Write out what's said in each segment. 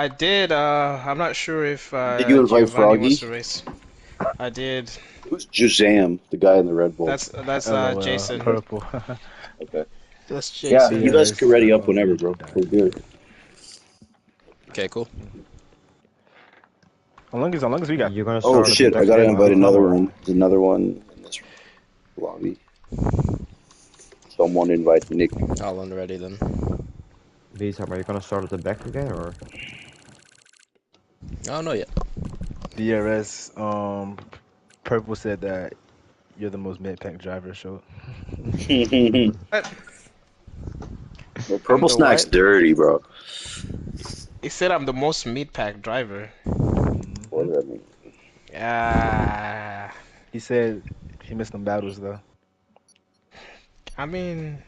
I did. I'm not sure if Did you invite Giovanni wants Froggy? to race. I did. Who's Jazam, the guy in the Red Bull? That's LOL, Jason. purple. Okay. That's Yeah, Jason. you guys can DRS ready up whenever, already bro. died. We're good. Okay, cool. As long as we got You're gonna Oh start at the shit! I back gotta again, invite Alpha, another or one. There's another one in this lobby. Someone invite Nick. All unready then. Visa? Are you gonna start at the back again, or I don't know yet. DRS. Purple said that you're the most mid-pack driver. So What? Well, I'm purple the snack's what? dirty, bro. He said I'm the most meat-packed driver. What hmm does that mean? Ah, he said he missed some battles though. I mean,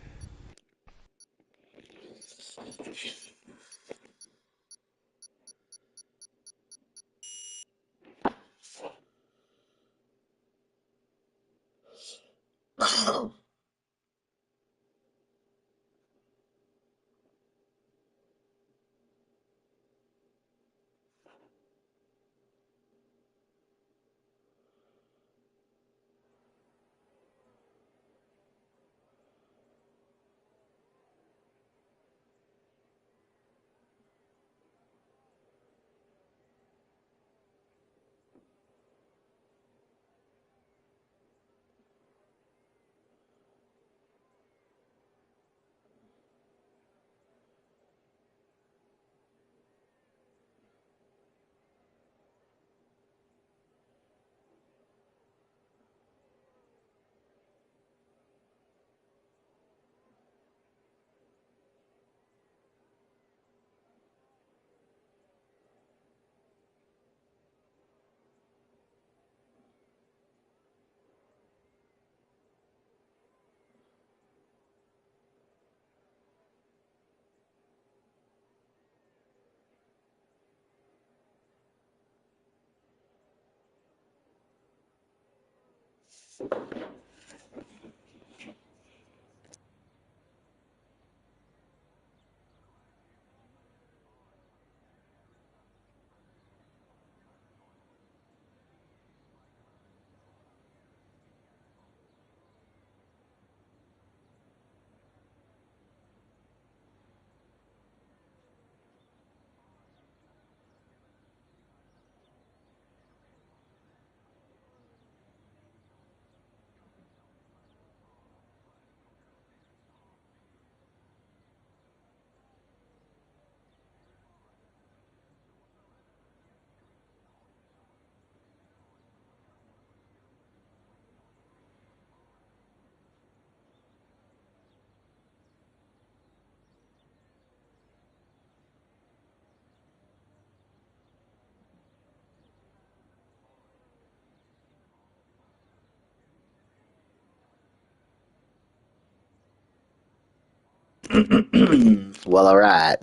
Well, all right.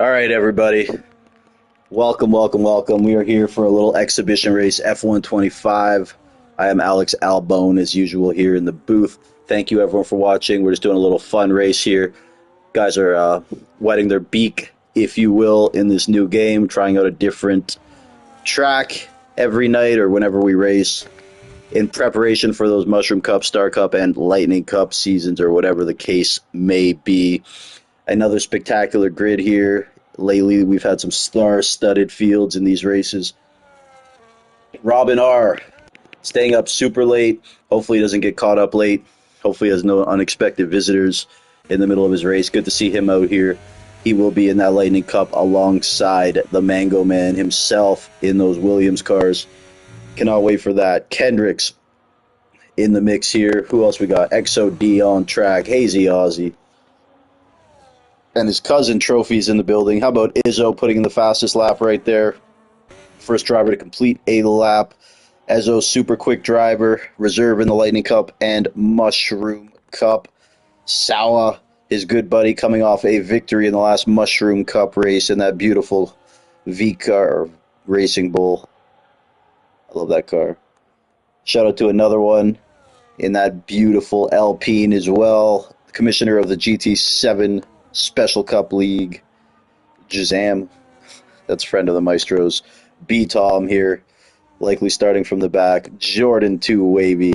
All right, everybody. Welcome, welcome, welcome. We are here for a little exhibition race, F1 25. I am Alex Albone, as usual, here in the booth. Thank you, everyone, for watching. We're just doing a little fun race here. Guys are wetting their beak, if you will, in this new game, trying out a different track every night or whenever we race in preparation for those Mushroom Cup, Star Cup, and Lightning Cup seasons or whatever the case may be. Another spectacular grid here. Lately, we've had some star-studded fields in these races. Robin R. staying up super late. Hopefully he doesn't get caught up late. Hopefully he has no unexpected visitors in the middle of his race. Good to see him out here. He will be in that Lightning Cup alongside the Mango Man himself in those Williams cars. Cannot wait for that. Kendrick's in the mix here. Who else we got? XOD on track. Hazy Ozzy. And his cousin Trophy's in the building. How about Izzo putting in the fastest lap right there? First driver to complete a lap. Izzo, super quick driver. Reserve in the Lightning Cup and Mushroom Cup. Sawa, his good buddy, coming off a victory in the last Mushroom Cup race in that beautiful V-car Racing Bull. I love that car. Shout out to another one in that beautiful Alpine as well. Commissioner of the GT7 Special Cup League, Jazam. That's friend of the Maestros. B-Tom here, likely starting from the back. Jordan 2 Wavy.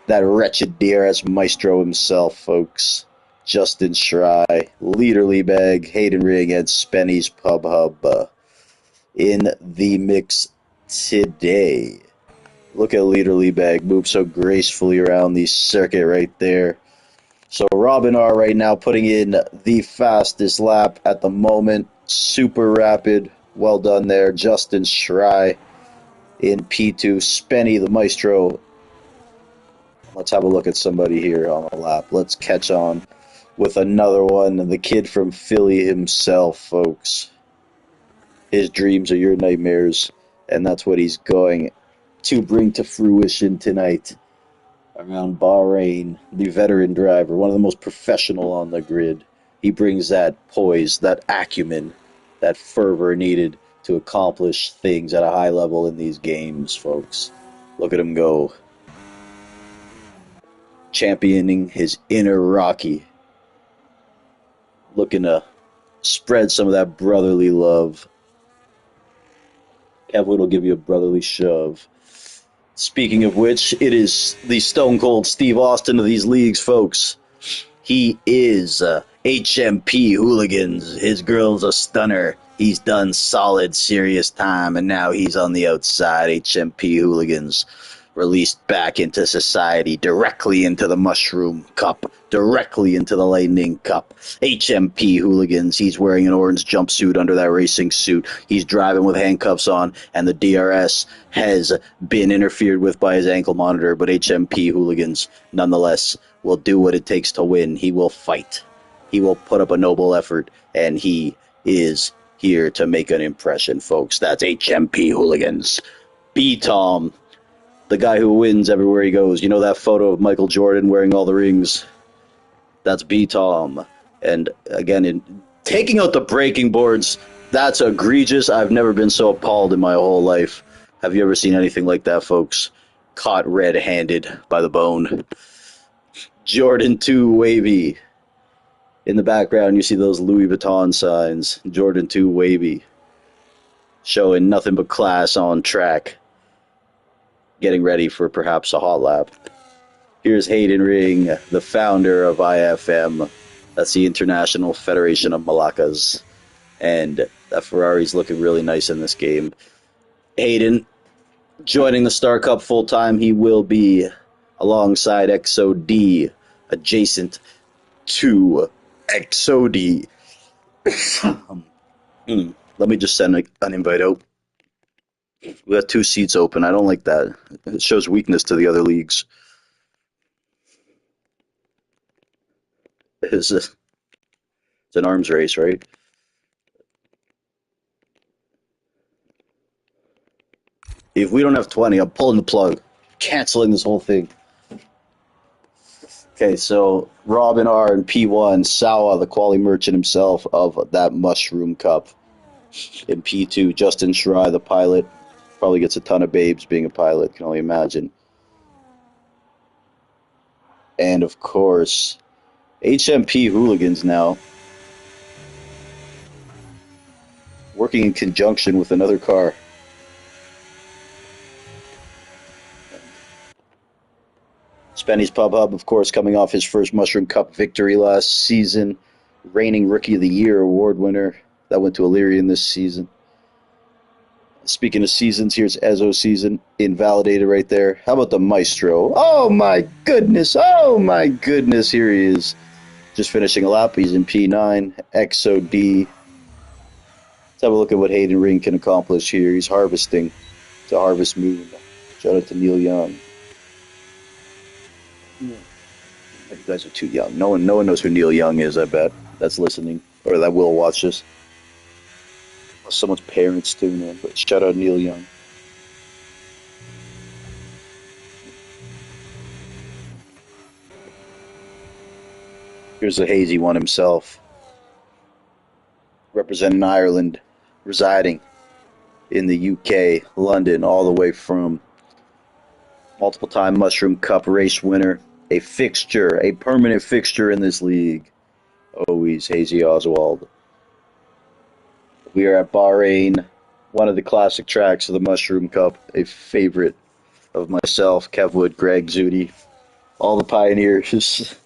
That wretched DRS Maestro himself, folks. Justin Schrei, Leader Bag, Hayden Ring, and Spenny's Pub Hub in the mix today. Look at Leader Bag move so gracefully around the circuit right there. So Robin R right now putting in the fastest lap at the moment. Super rapid. Well done there. Justin Schrei in P2. Spenny the Maestro. Let's have a look at somebody here on the lap. Let's catch on with another one. The kid from Philly himself, folks. His dreams are your nightmares, and that's what he's going to bring to fruition tonight around Bahrain. The veteran driver, one of the most professional on the grid. He brings that poise, that acumen, that fervor needed to accomplish things at a high level in these games, folks. Look at him go. Championing his inner Rocky. Looking to spread some of that brotherly love. Kevin will give you a brotherly shove. Speaking of which, it is the Stone Cold Steve Austin of these leagues, folks. He is HMP Hooligans. His girl's a stunner. He's done solid, serious time, and now he's on the outside. HMP Hooligans. Released back into society, directly into the Mushroom Cup, directly into the Lightning Cup. HMP Hooligans, he's wearing an orange jumpsuit under that racing suit. He's driving with handcuffs on, and the DRS has been interfered with by his ankle monitor, but HMP Hooligans, nonetheless, will do what it takes to win. He will fight. He will put up a noble effort, and he is here to make an impression, folks. That's HMP Hooligans. B-Tom, the guy who wins everywhere he goes. You know that photo of Michael Jordan wearing all the rings? That's B-Tom. And again, taking out the braking boards, that's egregious. I've never been so appalled in my whole life. Have you ever seen anything like that, folks? Caught red-handed by the bone. Jordan 2 Wavy. In the background, you see those Louis Vuitton signs. Jordan 2 Wavy. Showing nothing but class on track. Getting ready for perhaps a hot lap. Here's Hayden Ring, the founder of IFM. That's the International Federation of Malaccas. And that Ferrari's looking really nice in this game. Hayden joining the Star Cup full-time. He will be alongside XOD, adjacent to XOD. Let me just send an invite out. We got 2 seats open. I don't like that. It shows weakness to the other leagues. It's an arms race, right? If we don't have 20, I'm pulling the plug. Canceling this whole thing. Okay, so Robin R and P1, Sawa, the quality merchant himself of that Mushroom Cup. In P2, Justin Schreier, the pilot, probably gets a ton of babes being a pilot, can only imagine. And of course, HMP Hooligans now, working in conjunction with another car. Spenny's Pub Hub, of course, coming off his first Mushroom Cup victory last season. Reigning Rookie of the Year award winner. That went to Illyrian this season. Speaking of seasons, here's Ezo's season. Invalidated right there. How about the Maestro? Oh my goodness. Oh my goodness. Here he is. Just finishing a lap. He's in P9. XOD. Let's have a look at what Hayden Ring can accomplish here. He's harvesting to Harvest Moon. Shout out to Neil Young. You guys are too young. No one knows who Neil Young is, I bet. That's listening. Or that will watch this. Someone's parents tune in, but shout out Neil Young. Here's the hazy one himself, representing Ireland, residing in the UK, London, all the way from multiple-time Mushroom Cup race winner, a fixture, a permanent fixture in this league. Always Hazy Oswald. We are at Bahrain, one of the classic tracks of the Mushroom Cup, a favorite of myself, Kev Wood, Greg Zudi, all the pioneers.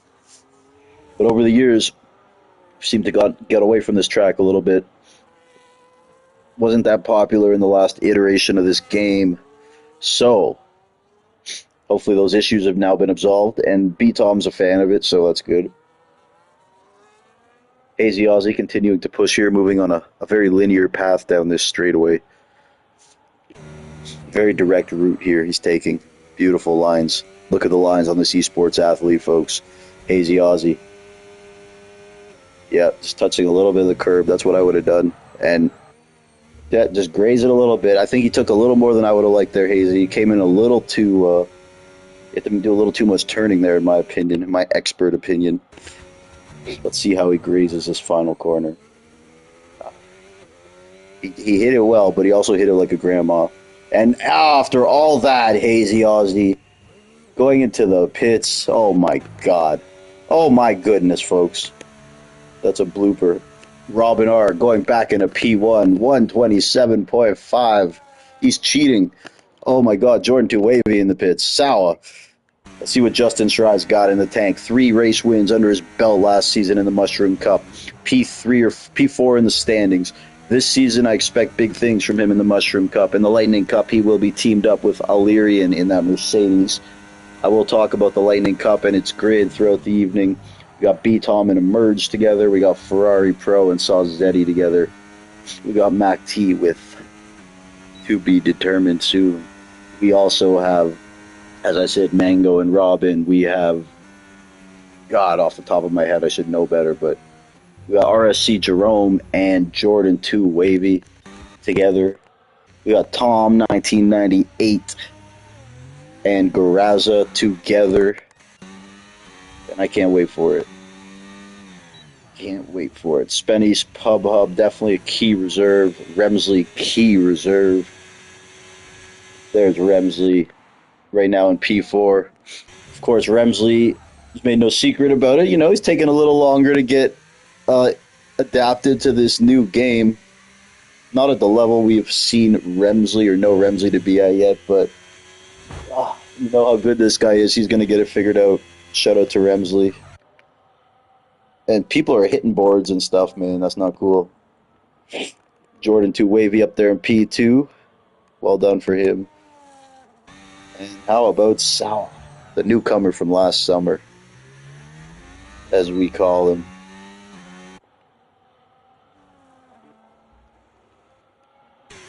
But over the years, seemed to get away from this track a little bit. Wasn't that popular in the last iteration of this game. So, hopefully those issues have now been absolved, and B-Tom's a fan of it, so that's good. Hazy Aussie continuing to push here, moving on a very linear path down this straightaway. Very direct route here he's taking. Beautiful lines. Look at the lines on this esports athlete, folks. Hazy Aussie. Yeah, just touching a little bit of the curb. That's what I would have done. And yeah, just graze it a little bit. I think he took a little more than I would have liked there, Hazy. He came in a little too... you have to do a little too much turning there, in my opinion, in my expert opinion. Let's see how he grazes this final corner. He hit it well, but he also hit it like a grandma. And after all that, Hazy Aussie going into the pits. Oh my God. Oh my goodness, folks. That's a blooper. Robin R going back into P1, 127.5. He's cheating. Oh my God, Jordan 2 wavy in the pits. Sour. Let's see what Justin Schreier's got in the tank. 3 race wins under his belt last season in the Mushroom Cup. P3 or P4 in the standings. This season, I expect big things from him in the Mushroom Cup. In the Lightning Cup, he will be teamed up with Illyrian in that Mercedes. I will talk about the Lightning Cup and its grid throughout the evening. We got B-Tom and Emerge together. We got Ferrari Pro and Sazzetti together. We got Mac T with To Be Determined soon. We also have, as I said, Mango and Robin. We have, God, off the top of my head, I should know better, but we got RSC Jerome and Jordan 2 Wavy together. We got Tom 1998 and Garaza together. And I can't wait for it. Can't wait for it. Spenny's Pub Hub, definitely a key reserve. Remsley, key reserve. There's Remsley right now in P4. Of course, Remsley has made no secret about it. You know, he's taking a little longer to get adapted to this new game. Not at the level we've seen Remsley or know Remsley to be at yet, but you know how good this guy is. He's going to get it figured out. Shout out to Remsley. And people are hitting boards and stuff, man. That's not cool. Jordan 2 Wavy up there in P2. Well done for him. And how about Sal, the newcomer from last summer, as we call him.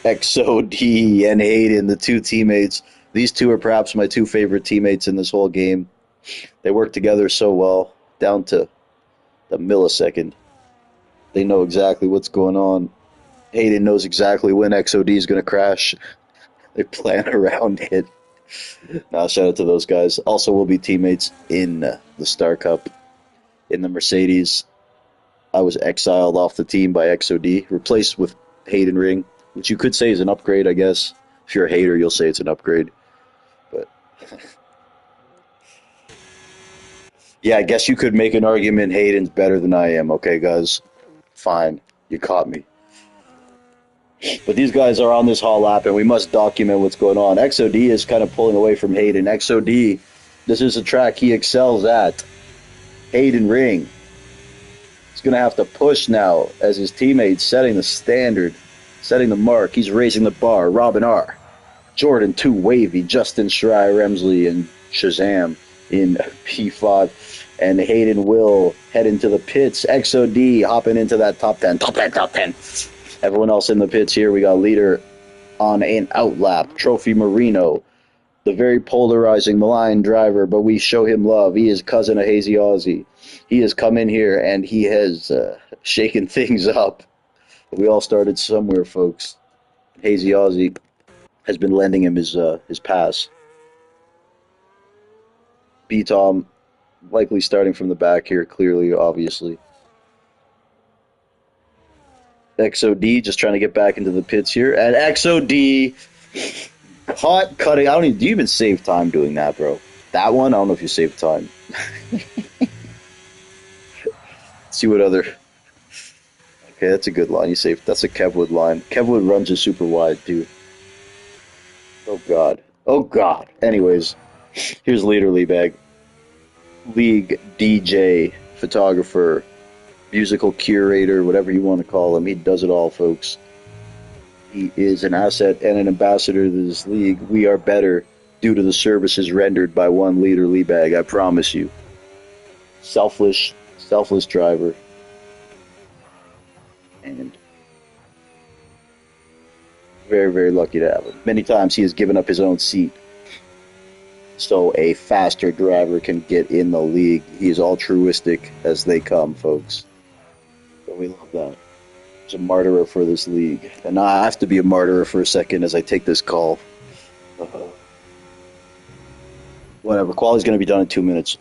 XOD and Hayden, the 2 teammates. These 2 are perhaps my 2 favorite teammates in this whole game. They work together so well, down to the millisecond. They know exactly what's going on. Hayden knows exactly when XOD is going to crash. They plan around it. Now, shout out to those guys. Also, we'll be teammates in the Star Cup in the Mercedes. I was exiled off the team by XOD, replaced with Hayden Ring, which you could say is an upgrade, I guess. If you're a hater, you'll say it's an upgrade. But yeah, I guess you could make an argument Hayden's better than I am. Okay, guys, fine, you caught me. But these guys are on this hall lap, and we must document what's going on. XOD is kind of pulling away from Hayden. XOD, this is a track he excels at. Hayden Ring. He's going to have to push now as his teammates setting the standard, setting the mark. He's raising the bar. Robin R. Jordan 2 Wavy, Justin Shirai Remsley, and Shazam in P5. And Hayden will head into the pits. XOD hopping into that top 10. Top 10, top 10. Everyone else in the pits here. We got leader on an out lap. Trophy Marino, the very polarizing, malign driver, but we show him love. He is cousin of Hazy Aussie. He has come in here and he has shaken things up. We all started somewhere, folks. Hazy Aussie has been lending him his pass. B-Tom likely starting from the back here, clearly, obviously. XOD just trying to get back into the pits here. And XOD caught cutting. I don't even, do you even save time doing that, bro? That one, I don't know if you save time. See what other. Okay, that's a good line. You saved. That's a Kevwood line. Kevwood runs is super wide, too. Oh, God. Oh, God. Anyways, here's Leader Leabag. League DJ, photographer, musical curator, whatever you want to call him. He does it all, folks. He is an asset and an ambassador to this league. We are better due to the services rendered by one Leader Leabag, I promise you. Selfless driver. And very, very lucky to have him. Many times he has given up his own seat so a faster driver can get in the league. He is altruistic as they come, folks. But we love that. He's a martyr for this league. And I have to be a martyr for a second as I take this call. Whatever. Quality's going to be done in 2 minutes.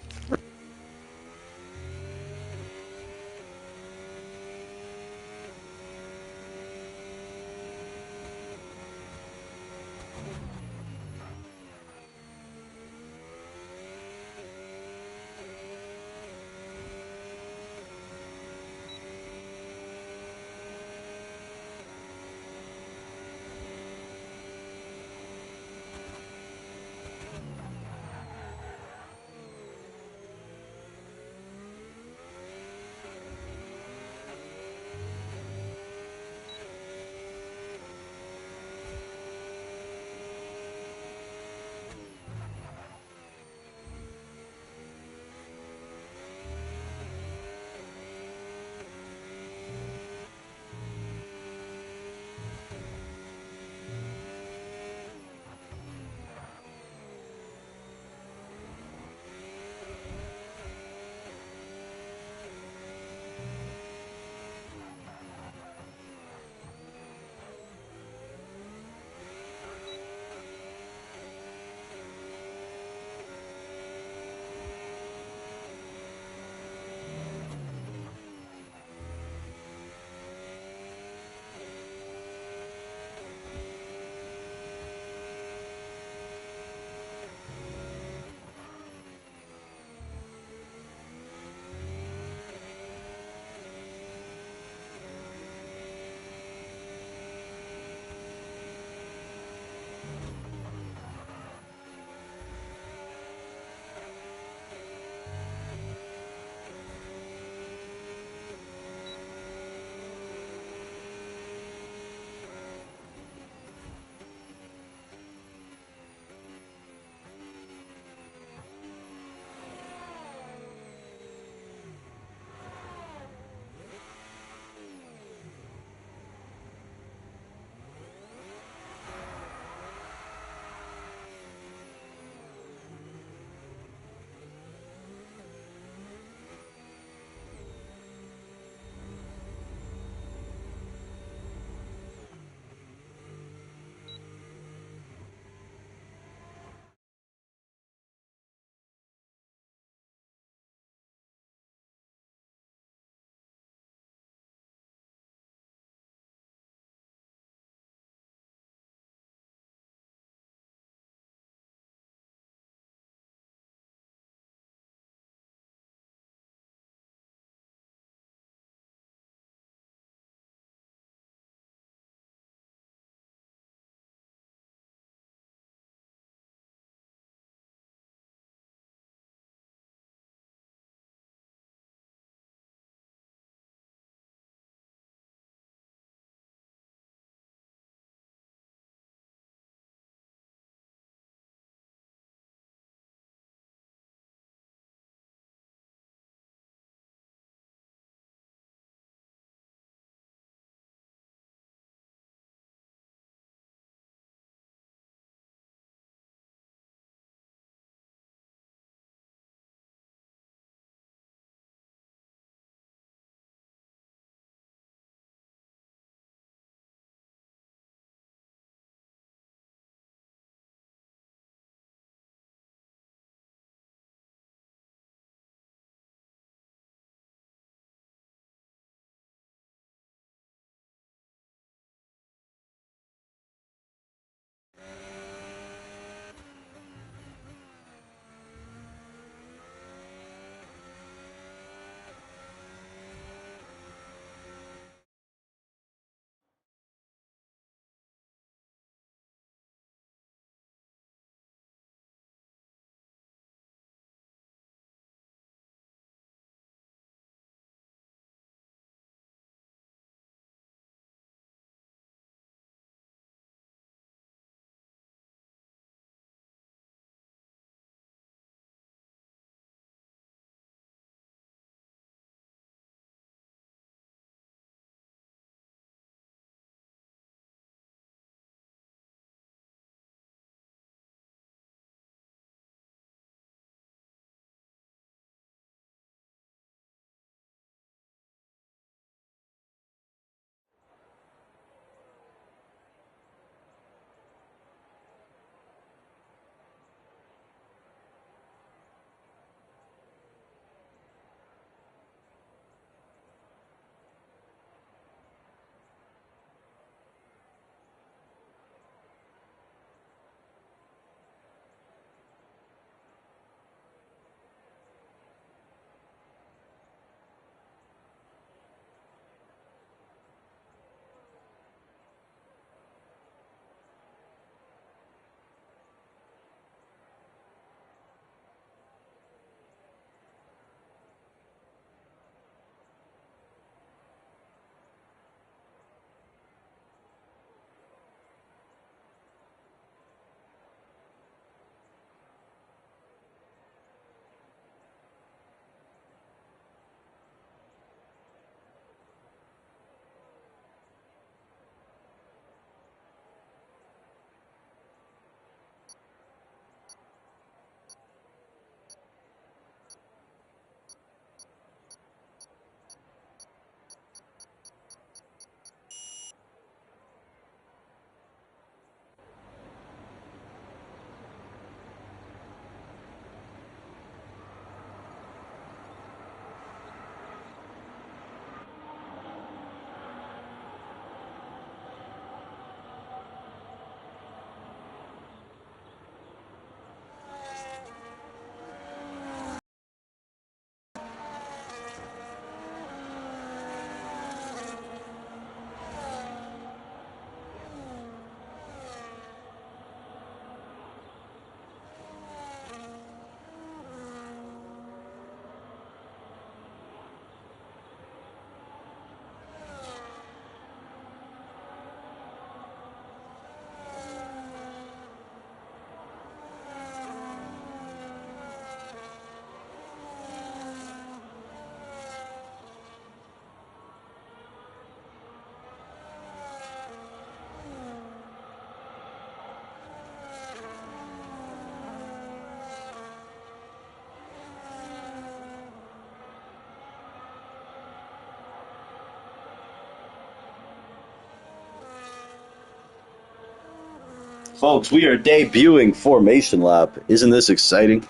Folks, we are debuting Formation Lap. Isn't this exciting?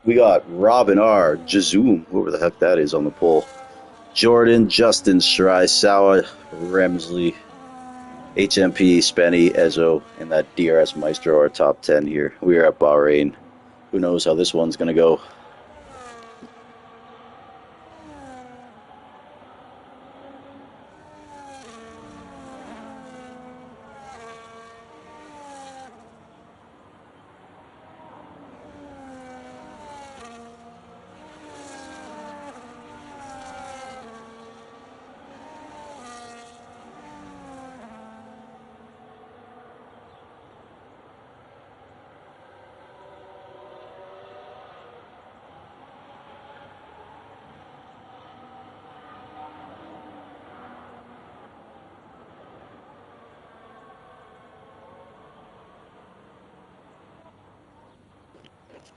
We got Robin R, Jazoom, whoever the heck that is on the pole. Jordan, Justin, Shirai, Sawa, Remsley, HMP, Spenny, Ezo, and that DRS Maestro are top 10 here. We are at Bahrain. Who knows how this one's going to go.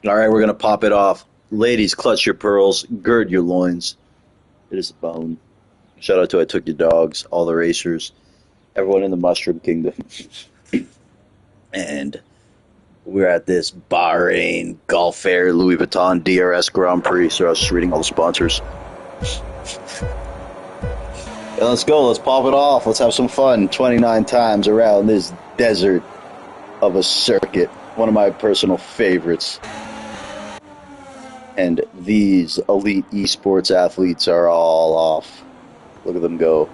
All right, we're going to pop it off. Ladies, clutch your pearls, gird your loins. It is a bone. Shout out to I Took Your Dogs, all the racers, everyone in the Mushroom Kingdom. And we're at this Bahrain Golf Air Louis Vuitton DRS Grand Prix. So I was just reading all the sponsors. And let's go. Let's pop it off. Let's have some fun. 29 times around this desert of a circuit. One of my personal favorites. And these elite esports athletes are all off. Look at them go.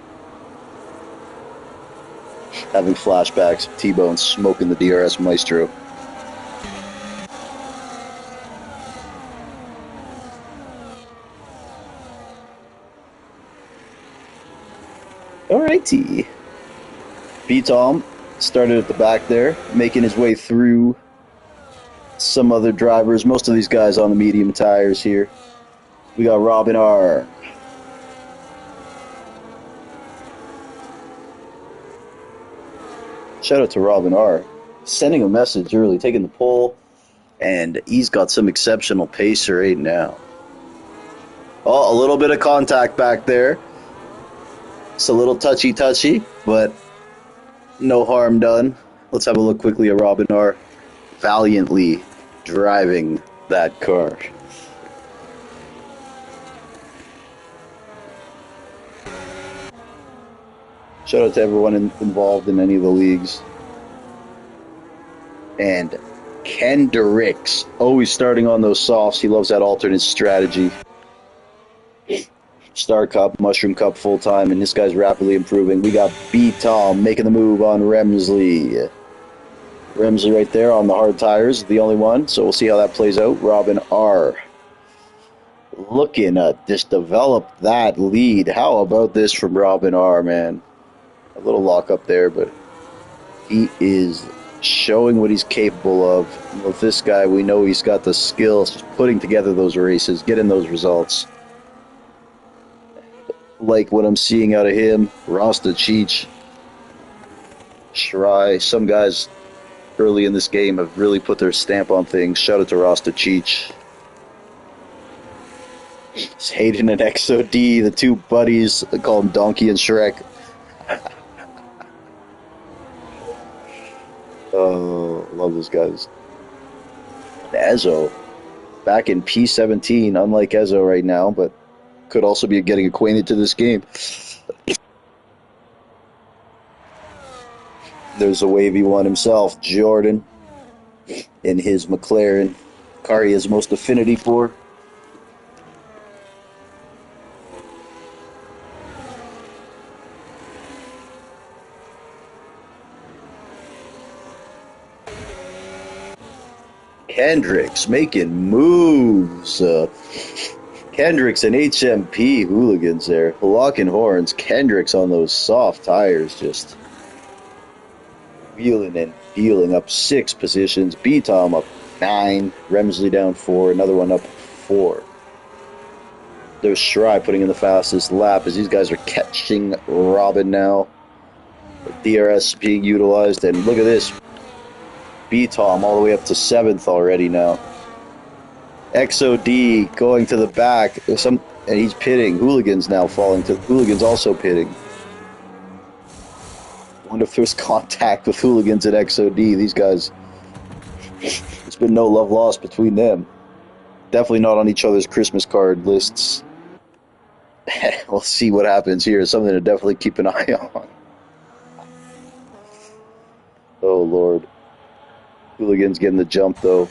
Having flashbacks of T-Bone smoking the DRS Maestro. Alrighty. B-Tom started at the back there, making his way through some other drivers. Most of these guys on the medium tires here. We got Robin R. Shout out to Robin R. Sending a message early, taking the pole, and he's got some exceptional pace right now. Oh, a little bit of contact back there. It's a little touchy, but no harm done. Let's have a look quickly at Robin R. Valiantly driving that car. Shout out to everyone involved in any of the leagues. And Kendricks, always starting on those softs. He loves that alternate strategy. Star Cup, Mushroom Cup full time, and this guy's rapidly improving. We got B-Tom making the move on Remsley. Remsley right there on the hard tires, the only one, so we'll see how that plays out. Robin R. looking to just develop that lead. How about this from Robin R, man? A little lock up there, but he is showing what he's capable of. With this guy, we know he's got the skills, just putting together those races, getting those results. Like what I'm seeing out of him, Rasta Cheech, Shirai, some guys early in this game have really put their stamp on things. Shout out to Rasta Cheech. It's Hayden and XOD, the two buddies. They call him Donkey and Shrek. Oh, love those guys. Ezo, back in P17, unlike Ezo right now, but could also be getting acquainted to this game. There's a wavy one himself, Jordan, in his McLaren. Car he has most affinity for. Kendricks making moves. Kendricks and HMP hooligans there. Locking horns. Kendricks on those soft tires just wheeling and dealing up 6 positions. B-Tom up 9. Remsley down 4. Another one up 4. There's Shirai putting in the fastest lap as these guys are catching Robin now. The DRS being utilized. And look at this. B-Tom all the way up to 7th already now. XOD going to the back. And he's pitting. Hooligans now falling to. Hooligans also pitting. wonder if there's contact with hooligans at XOD. These guys, there's been no love lost between them. Definitely not on each other's Christmas card lists. We'll see what happens here. Something to definitely keep an eye on. Oh, Lord. Hooligans getting the jump, though.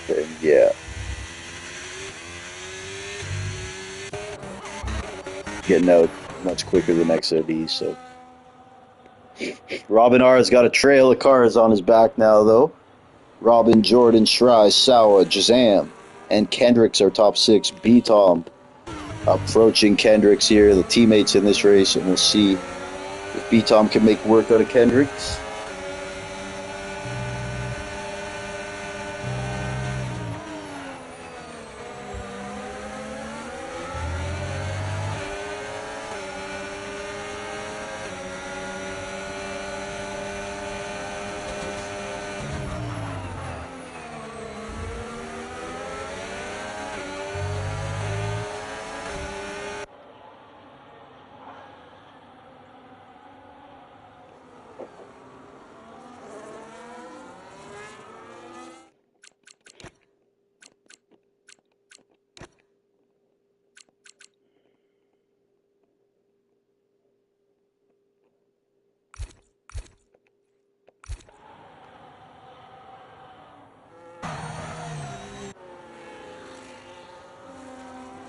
And yeah. Getting out much quicker than XOD, so. Robin R's got a trail of cars on his back now, though. Robin, Jordan, Shry, Sawa, Jazam, and Kendricks are top 6. B-Tom approaching Kendricks here, the teammates in this race, and we'll see if B-Tom can make work out of Kendricks.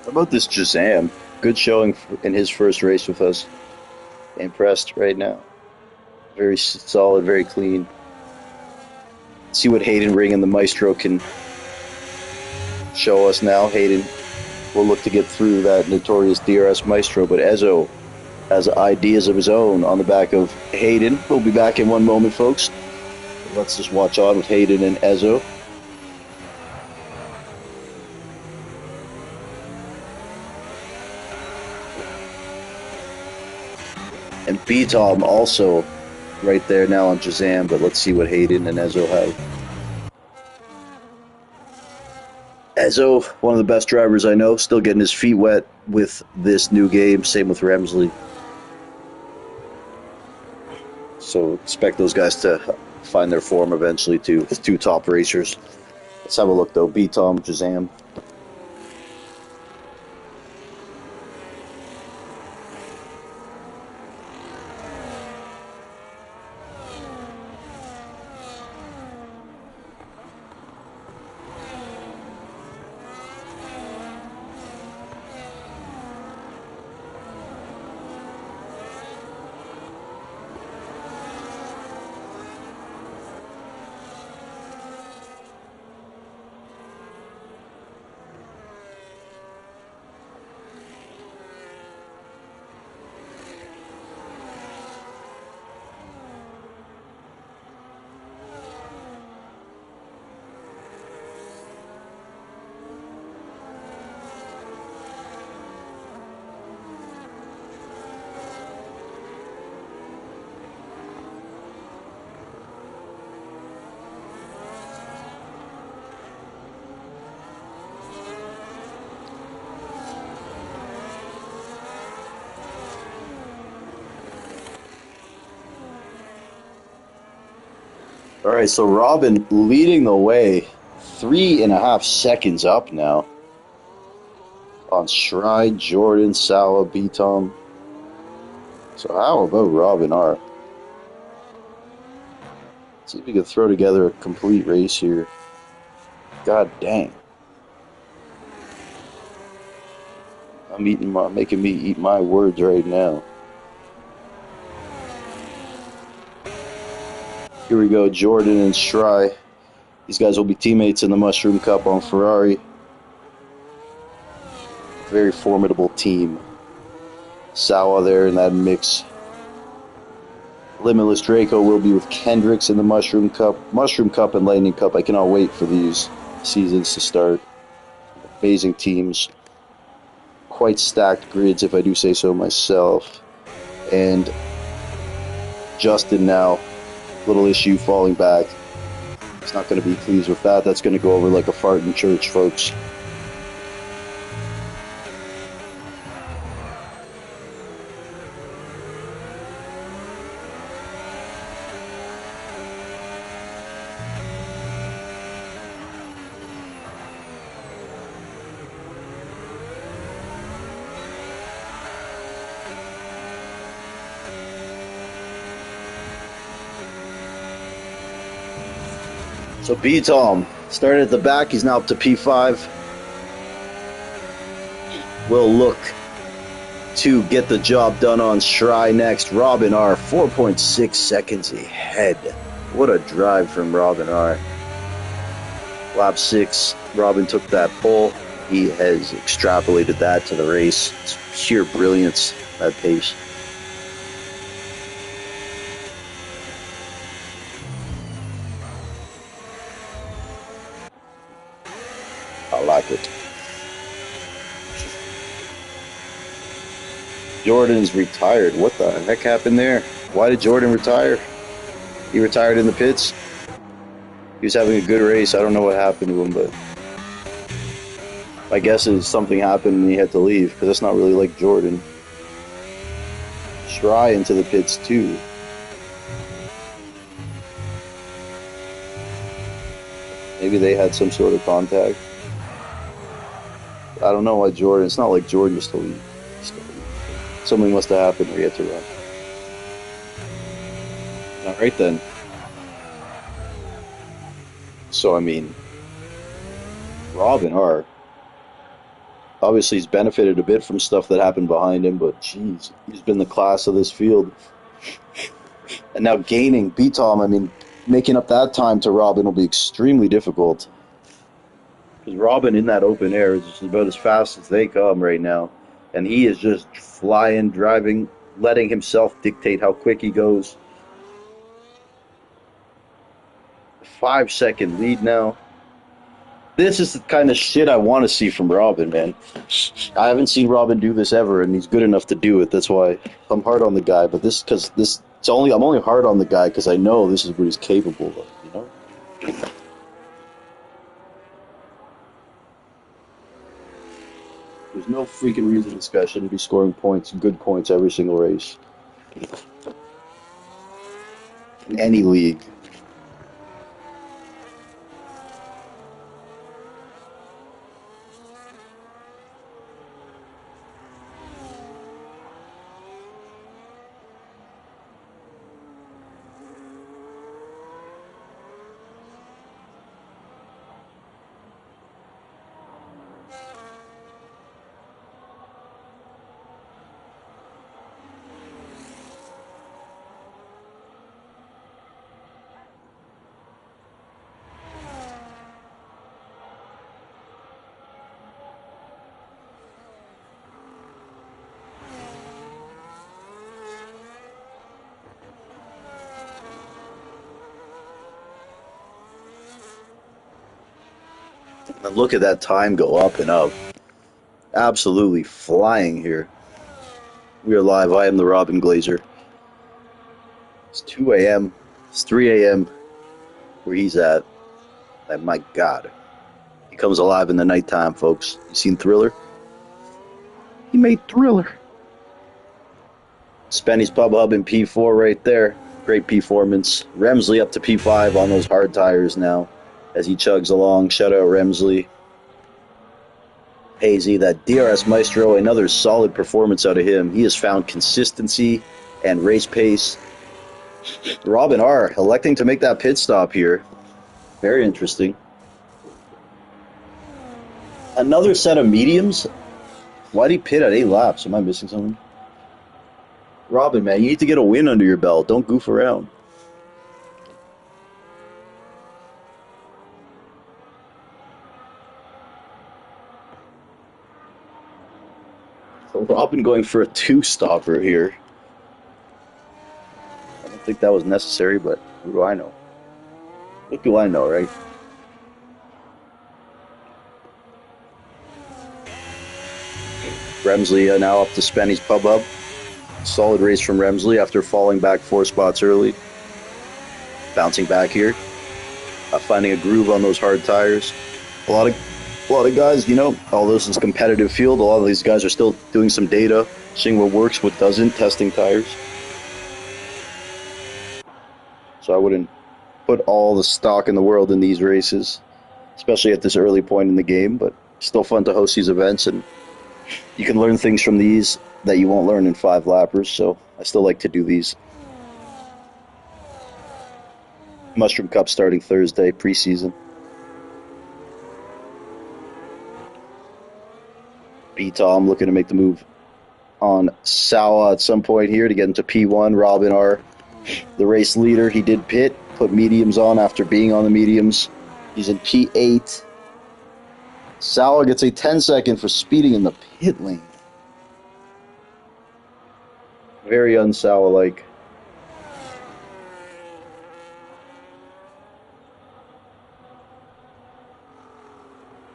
How about this Jazam? Good showing in his first race with us. Impressed right now. Very solid, very clean. See what Hayden Ring and the Maestro can show us now. Hayden will look to get through that notorious DRS Maestro, but Ezzo has ideas of his own on the back of Hayden. We'll be back in one moment, folks. Let's just watch on with Hayden and Ezzo. And B-Tom also right there now on Jazam, but let's see what Hayden and Ezzo have. Ezzo, one of the best drivers I know, still getting his feet wet with this new game. Same with Remsley. So expect those guys to find their form eventually too. Two top racers. Let's have a look though. B-Tom, Jazam. All right, so Robin leading the way, 3.5 seconds up now on Shrine, Jordan, Sawa, B-Tom. So how about Robin R? See if we can throw together a complete race here. God dang. Making me eat my words right now. Here we go, Jordan and Shry. These guys will be teammates in the Mushroom Cup on Ferrari. Very formidable team. Sawa there in that mix. Limitless Draco will be with Kendricks in the Mushroom Cup. Mushroom Cup and Lightning Cup, I cannot wait for these seasons to start. Amazing teams. Quite stacked grids, if I do say so myself. And Justin now. Little issue falling back. He's not going to be pleased with that. That's going to go over like a fart in church, folks. So B-Tom started at the back. He's now up to P5. Will look to get the job done on Schrei next. Robin R, 4.6 seconds ahead. What a drive from Robin R. Lap 6, Robin took that pole. He has extrapolated that to the race. It's sheer brilliance, that pace. I like it. Jordan's retired. What the heck happened there? Why did Jordan retire? He retired in the pits. He was having a good race. I don't know what happened to him, but my guess is something happened and he had to leave, because that's not really like Jordan. Schrei into the pits too. Maybe they had some sort of contact. I don't know why Jordan. It's not like Jordan just to leave. Something must have happened where he had to run. All right then. So I mean, Robin R. Obviously he's benefited a bit from stuff that happened behind him, but geez, he's been the class of this field. And now gaining B-Tom, I mean, making up that time to Robin will be extremely difficult. Because Robin in that open air is just about as fast as they come right now. And he is just flying, driving, letting himself dictate how quick he goes. 5-second lead now. This is the kind of shit I want to see from Robin, man. I haven't seen Robin do this ever, and he's good enough to do it. That's why I'm hard on the guy. But I'm only hard on the guy because I know this is what he's capable of, you know? There's no freaking reason this guy shouldn't be scoring points, good points, every single race. In any league. And look at that time go up and up. Absolutely flying here. We are live. I am the Robin Glazer. It's 2 a.m. It's 3 a.m. where he's at. And my God. He comes alive in the nighttime, folks. You seen Thriller? He made Thriller. Spenny's Pub Hub in P4 right there. Great performance. Remsley up to P5 on those hard tires now as he chugs along. Shout out Remsley. Hazy, that DRS Maestro, another solid performance out of him. He has found consistency and race pace. Robin R. electing to make that pit stop here. Very interesting. Another set of mediums? Why'd he pit at 8 laps? Am I missing something? Robin, man, you need to get a win under your belt. Don't goof around. So Robin going for a 2-stopper here. I don't think that was necessary, but who do I know? What do I know, right? Remsley now up to Spenny's Pub Hub. Solid race from Remsley after falling back 4 spots early. Bouncing back here. Finding a groove on those hard tires. A lot of guys, you know, although this is a competitive field, a lot of these guys are still doing some data, seeing what works, what doesn't, testing tires. So I wouldn't put all the stock in the world in these races, especially at this early point in the game, but still fun to host these events, and you can learn things from these that you won't learn in 5 lappers, so I still like to do these. Mushroom Cup starting Thursday, preseason. B-Tom looking to make the move on Sawa at some point here to get into P1. Robin R, the race leader. He did pit, put mediums on after being on the mediums. He's in P8. Sawa gets a 10-second for speeding in the pit lane. Very un-Sawa-like.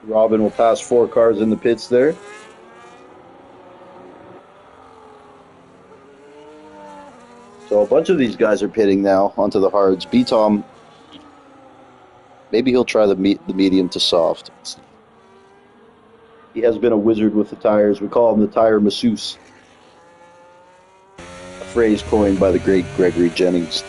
Robin will pass 4 cars in the pits there. So a bunch of these guys are pitting now onto the hards. B-Tom, maybe he'll try the medium to soft. He has been a wizard with the tires. We call him the tire masseuse. A phrase coined by the great Gregory Jennings.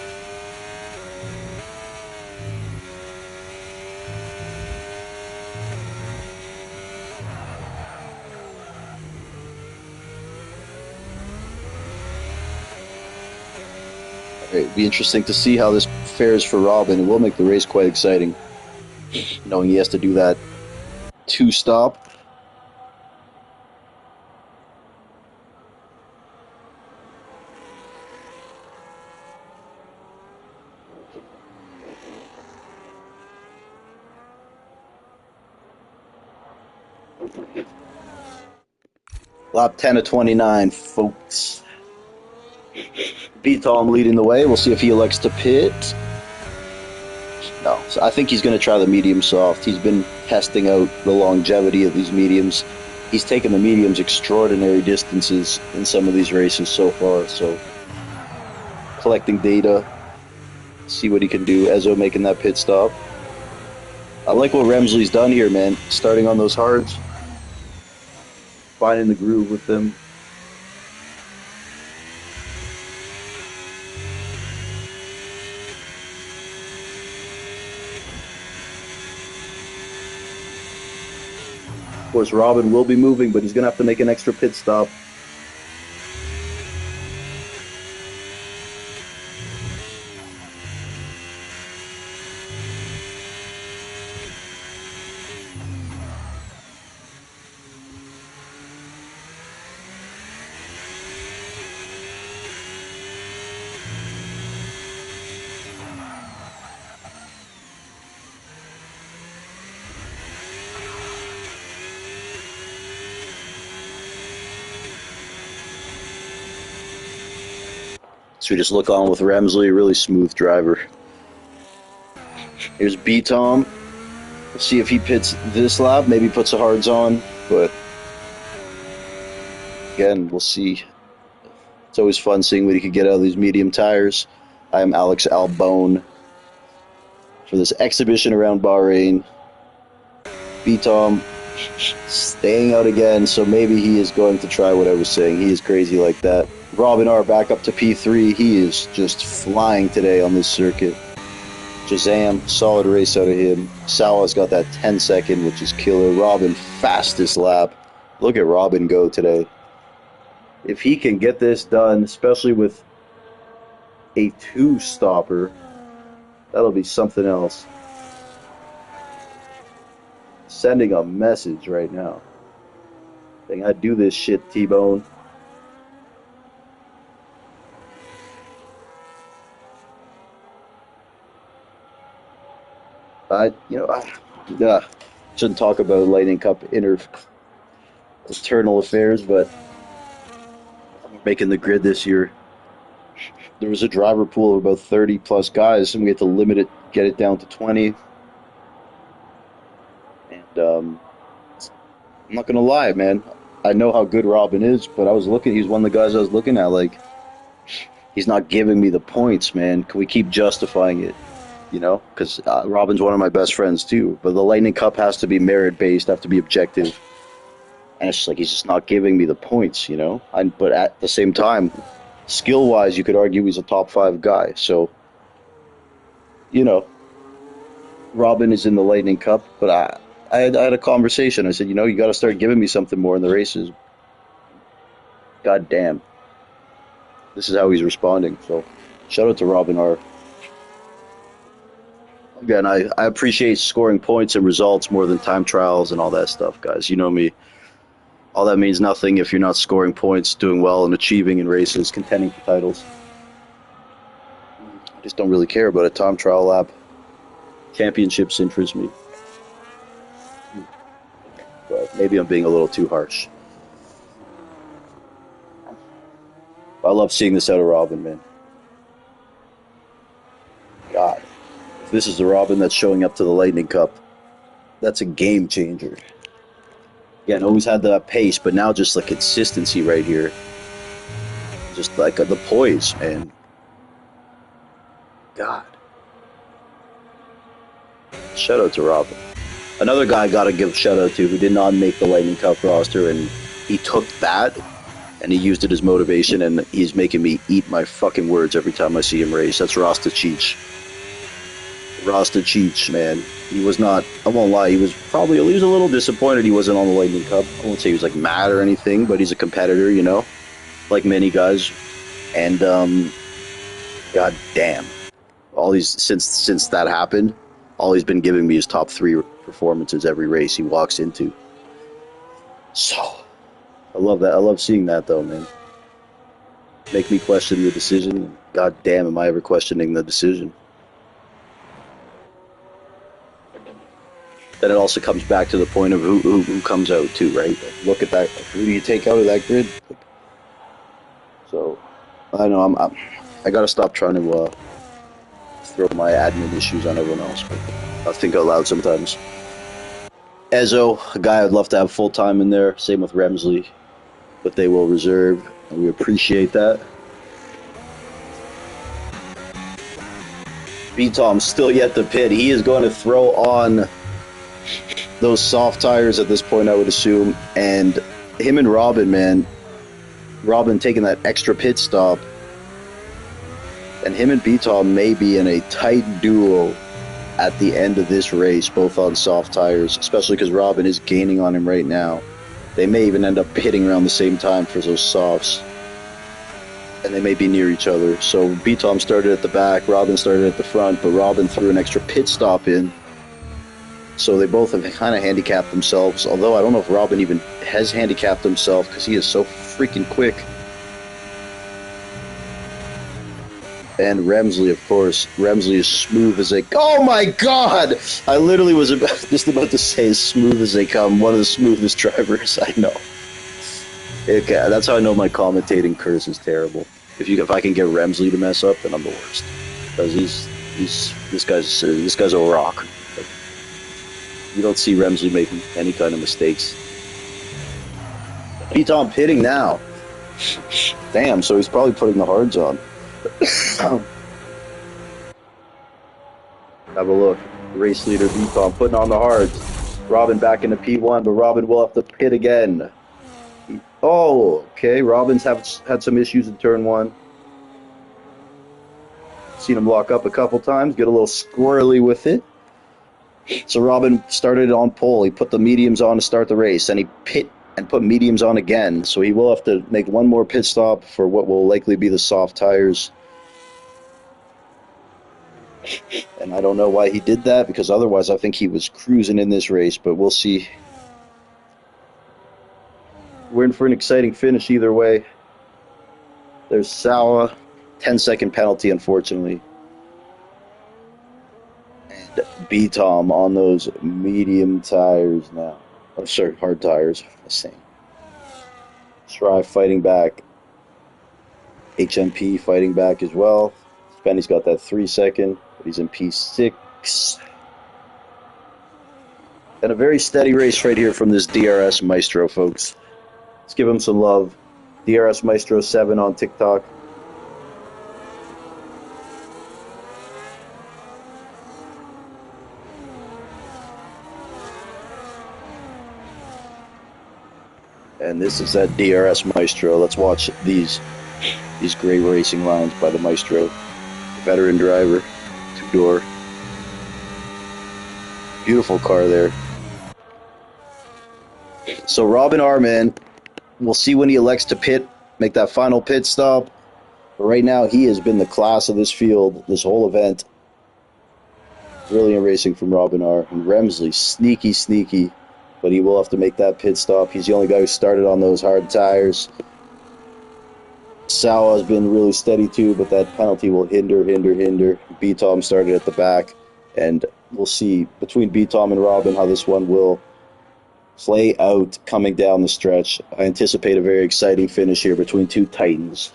It'll be interesting to see how this fares for Robin. It will make the race quite exciting, knowing he has to do that 2-stop. Lap 10 of 29, folks. B-Tom leading the way. We'll see if he elects to pit. No, so I think he's going to try the medium soft. He's been testing out the longevity of these mediums. He's taken the mediums extraordinary distances in some of these races so far. So collecting data, see what he can do. Ezzo making that pit stop. I like what Remsley's done here, man. Starting on those hards, finding the groove with them. Of course, Robin will be moving, but he's going to have to make an extra pit stop. So we just look on with Remsley, really smooth driver. Here's B-Tom. We'll see if he pits this lap, maybe puts the hards on, but again, we'll see. It's always fun seeing what he could get out of these medium tires. I am Alex Albone for this exhibition around Bahrain. B-Tom staying out again, so maybe he is going to try what I was saying. He is crazy like that. Robin R back up to P3. He is just flying today on this circuit. Shazam, solid race out of him. Sawa's got that 10-second, which is killer. Robin, fastest lap. Look at Robin go today. If he can get this done, especially with a 2-stopper, that'll be something else. Sending a message right now. Saying, I do this shit, T-Bone. I shouldn't talk about Lightning Cup internal affairs, but making the grid this year, there was a driver pool of about 30 plus guys, and we had to get it down to 20. And I'm not gonna lie, man. I know how good Robin is, but he's one of the guys I was looking at, like, he's not giving me the points, man. Can we keep justifying it? You know, because Robin's one of my best friends too. But the Lightning Cup has to be merit-based, have to be objective. And it's just like he's just not giving me the points, you know. But at the same time, skill-wise, you could argue he's a top 5 guy. So, you know, Robin is in the Lightning Cup. But I had a conversation. I said, you know, you got to start giving me something more in the races. God damn. This is how he's responding. So, shout out to Robin R. Again, I appreciate scoring points and results more than time trials and all that stuff, guys. You know me. All that means nothing if you're not scoring points, doing well, and achieving in races, contending for titles. I just don't really care about a time trial lap. Championships interest me. But maybe I'm being a little too harsh. I love seeing this out of Robin, man. God. If this is the Robin that's showing up to the Lightning Cup, that's a game changer. Again, always had that pace, but now just the consistency right here. Just like the poise, man. God. Shout out to Robin. Another guy I gotta give a shout out to who did not make the Lightning Cup roster, and he took that and he used it as motivation, and he's making me eat my fucking words every time I see him race. That's Rasta Cheech. Rasta Cheech, man. He was not, I won't lie, he was a little disappointed he wasn't on the Lightning Cup. I won't say he was like mad or anything, but he's a competitor, you know, like many guys. And god damn, all these since that happened, all he's been giving me is top 3 performances every race he walks into. So I love that. I love seeing that though, man. Make me question the decision. God damn, am I ever questioning the decision? Then it also comes back to the point of who comes out too, right? Like, look at that. Who do you take out of that grid? So I know I gotta stop trying to throw my admin issues on everyone else, but I think out loud sometimes. Ezo, a guy I'd love to have full time in there. Same with Remsley, but they will reserve, and we appreciate that. B-Tom still yet to pit. He is going to throw on those soft tires at this point, I would assume. And him and Robin, man. Robin taking that extra pit stop. And him and B-Tom may be in a tight duo at the end of this race, both on soft tires, especially because Robin is gaining on him right now. They may even end up pitting around the same time for those softs. And they may be near each other. So B-Tom started at the back, Robin started at the front, but Robin threw an extra pit stop in. So they both have kind of handicapped themselves, although I don't know if Robin even has handicapped himself because he is so freaking quick. And Remsley, of course. Remsley is smooth as they... Oh my god! I literally was just about to say as smooth as they come. One of the smoothest drivers I know. Okay, that's how I know my commentating curse is terrible. If I can get Remsley to mess up, then I'm the worst. Because this guy's a rock. You don't see Remsley making any kind of mistakes. B-Tom pitting now. Damn, so he's probably putting the hards on. Have a look. Race leader B-Tom putting on the hards. Robin back into P1, but Robin will have to pit again. Oh, okay. Robin's had some issues in turn 1. Seen him lock up a couple times, get a little squirrely with it. So Robin started on pole. He put the mediums on to start the race. Then he pit and put mediums on again. So he will have to make one more pit stop for what will likely be the soft tires. And I don't know why he did that, because otherwise I think he was cruising in this race, but we'll see. We're in for an exciting finish either way. There's Sawa, 10-second penalty, unfortunately. And B-Tom on those medium tires now. Oh, sorry, hard tires. The same. Strive fighting back. HMP fighting back as well. Spenny's got that 3-second, but he's in P6. And a very steady race right here from this DRS Maestro, folks. Let's give him some love. DRS Maestro 7 on TikTok. And this is that DRS Maestro. Let's watch these great racing lines by the Maestro. Veteran driver, 2-door. Beautiful car there. So Robin Arman, we'll see when he elects to pit, make that final pit stop. But right now, he has been the class of this field, this whole event. Brilliant racing from Robin R. And Remsley, sneaky, sneaky. But he will have to make that pit stop. He's the only guy who started on those hard tires. Sawa has been really steady too, but that penalty will hinder. B-Tom started at the back, and we'll see between B-Tom and Robin how this one will play out coming down the stretch. I anticipate a very exciting finish here between two titans.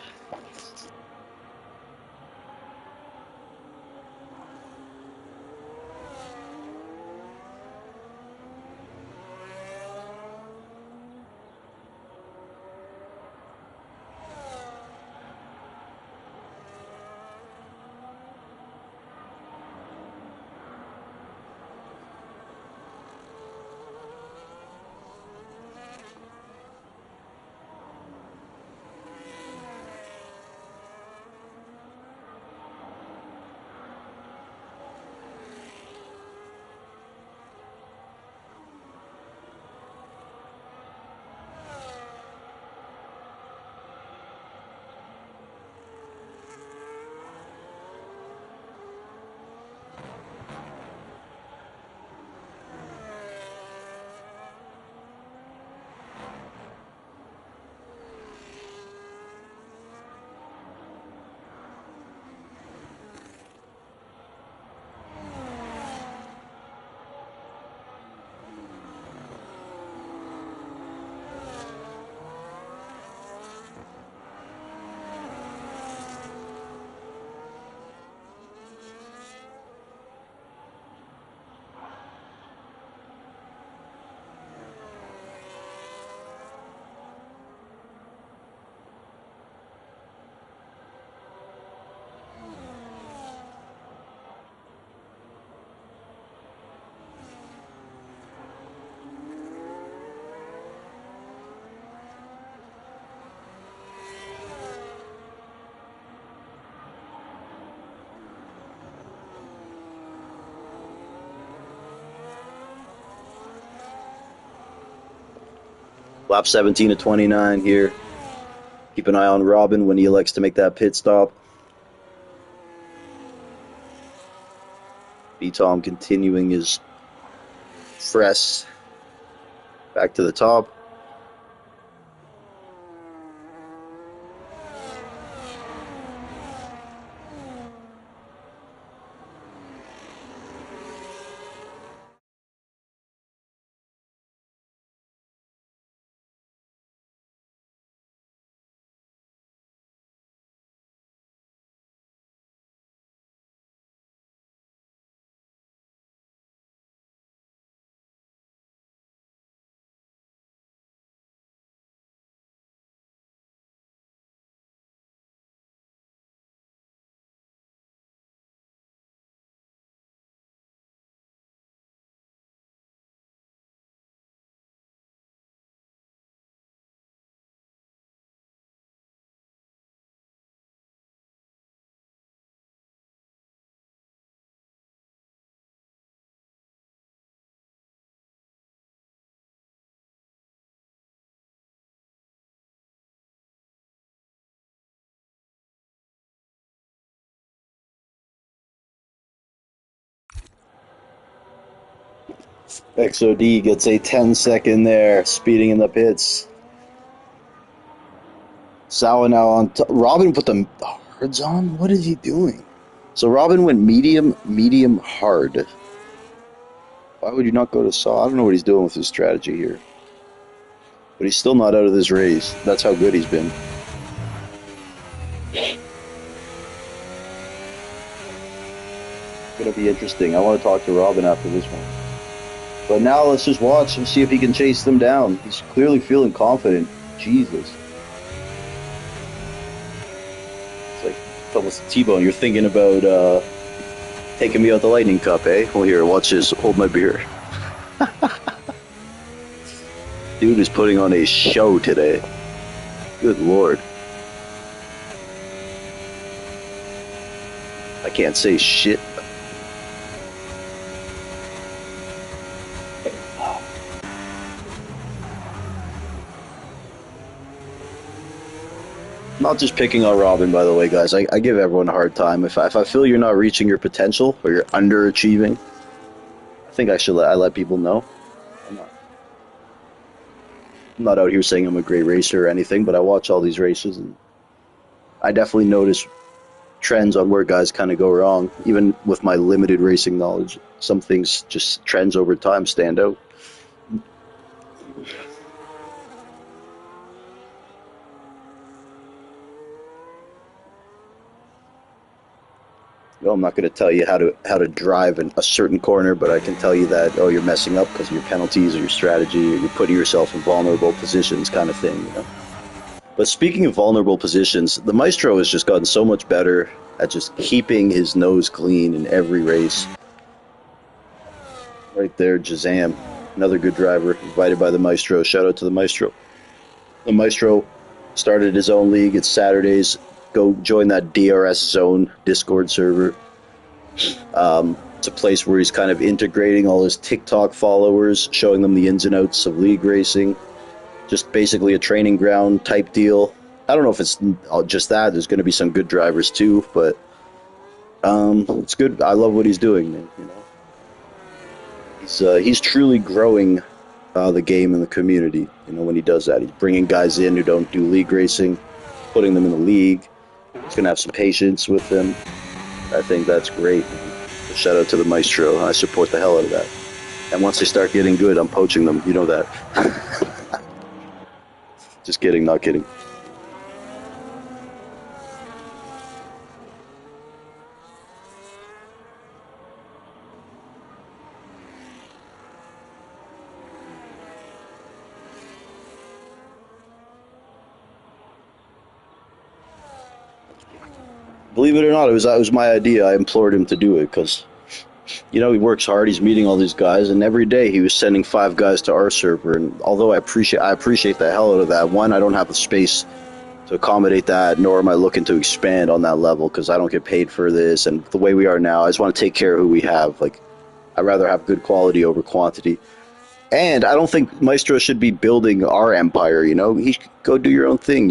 Lap 17 to 29 here. Keep an eye on Robin when he elects to make that pit stop. B-Tom continuing his press back to the top. XOD gets a 10-second there, speeding in the pits. Sawa now on top. Robin put the hards on? What is he doing? So Robin went medium, hard. Why would you not go to Saw? I don't know what he's doing with his strategy here. But he's still not out of this race. That's how good he's been. It's going to be interesting. I want to talk to Robin after this one. But now let's just watch and see if he can chase them down. He's clearly feeling confident. Jesus. It's like it's almost a T-bone. You're thinking about taking me out the Lightning Cup, eh? Well, here, watch this. Hold my beer. Dude is putting on a show today. Good Lord. I can't say shit. Not just picking on Robin, by the way, guys. I give everyone a hard time. If I feel you're not reaching your potential or you're underachieving, I think I let people know. I'm not, I'm not out here saying I'm a great racer or anything, but I watch all these races and I definitely notice trends on where guys kind of go wrong. Even with my limited racing knowledge, some things just trends over time stand out. I'm not going to tell you how to drive in a certain corner, but I can tell you that you're messing up because of your penalties or your strategy, or you're putting yourself in vulnerable positions, kind of thing. But speaking of vulnerable positions, the Maestro has just gotten so much better at just keeping his nose clean in every race. Right there, Jazam, another good driver, invited by the Maestro. Shout out to the Maestro. The Maestro started his own league. It's Saturdays. Go join that DRS Zone Discord server. It's a place where he's kind of integrating all his TikTok followers, showing them the ins and outs of league racing. Just basically a training ground type deal. I don't know if it's just that. There's going to be some good drivers too, but it's good. I love what he's doing, man. He's truly growing the game and the community. When he does that, he's bringing guys in who don't do league racing, putting them in the league. He's going to have some patience with them. I think that's great. Shout out to the Maestro. I support the hell out of that. And once they start getting good, I'm poaching them. You know that. Just kidding, not kidding. Believe it or not, it was my idea. I implored him to do it because, he works hard. He's meeting all these guys, and every day he was sending 5 guys to our server. And although I appreciate the hell out of that. One, I don't have the space to accommodate that, nor am I looking to expand on that level because I don't get paid for this. And the way we are now, I just want to take care of who we have. Like, I'd rather have good quality over quantity. And I don't think Maestro should be building our empire. He should go do your own thing.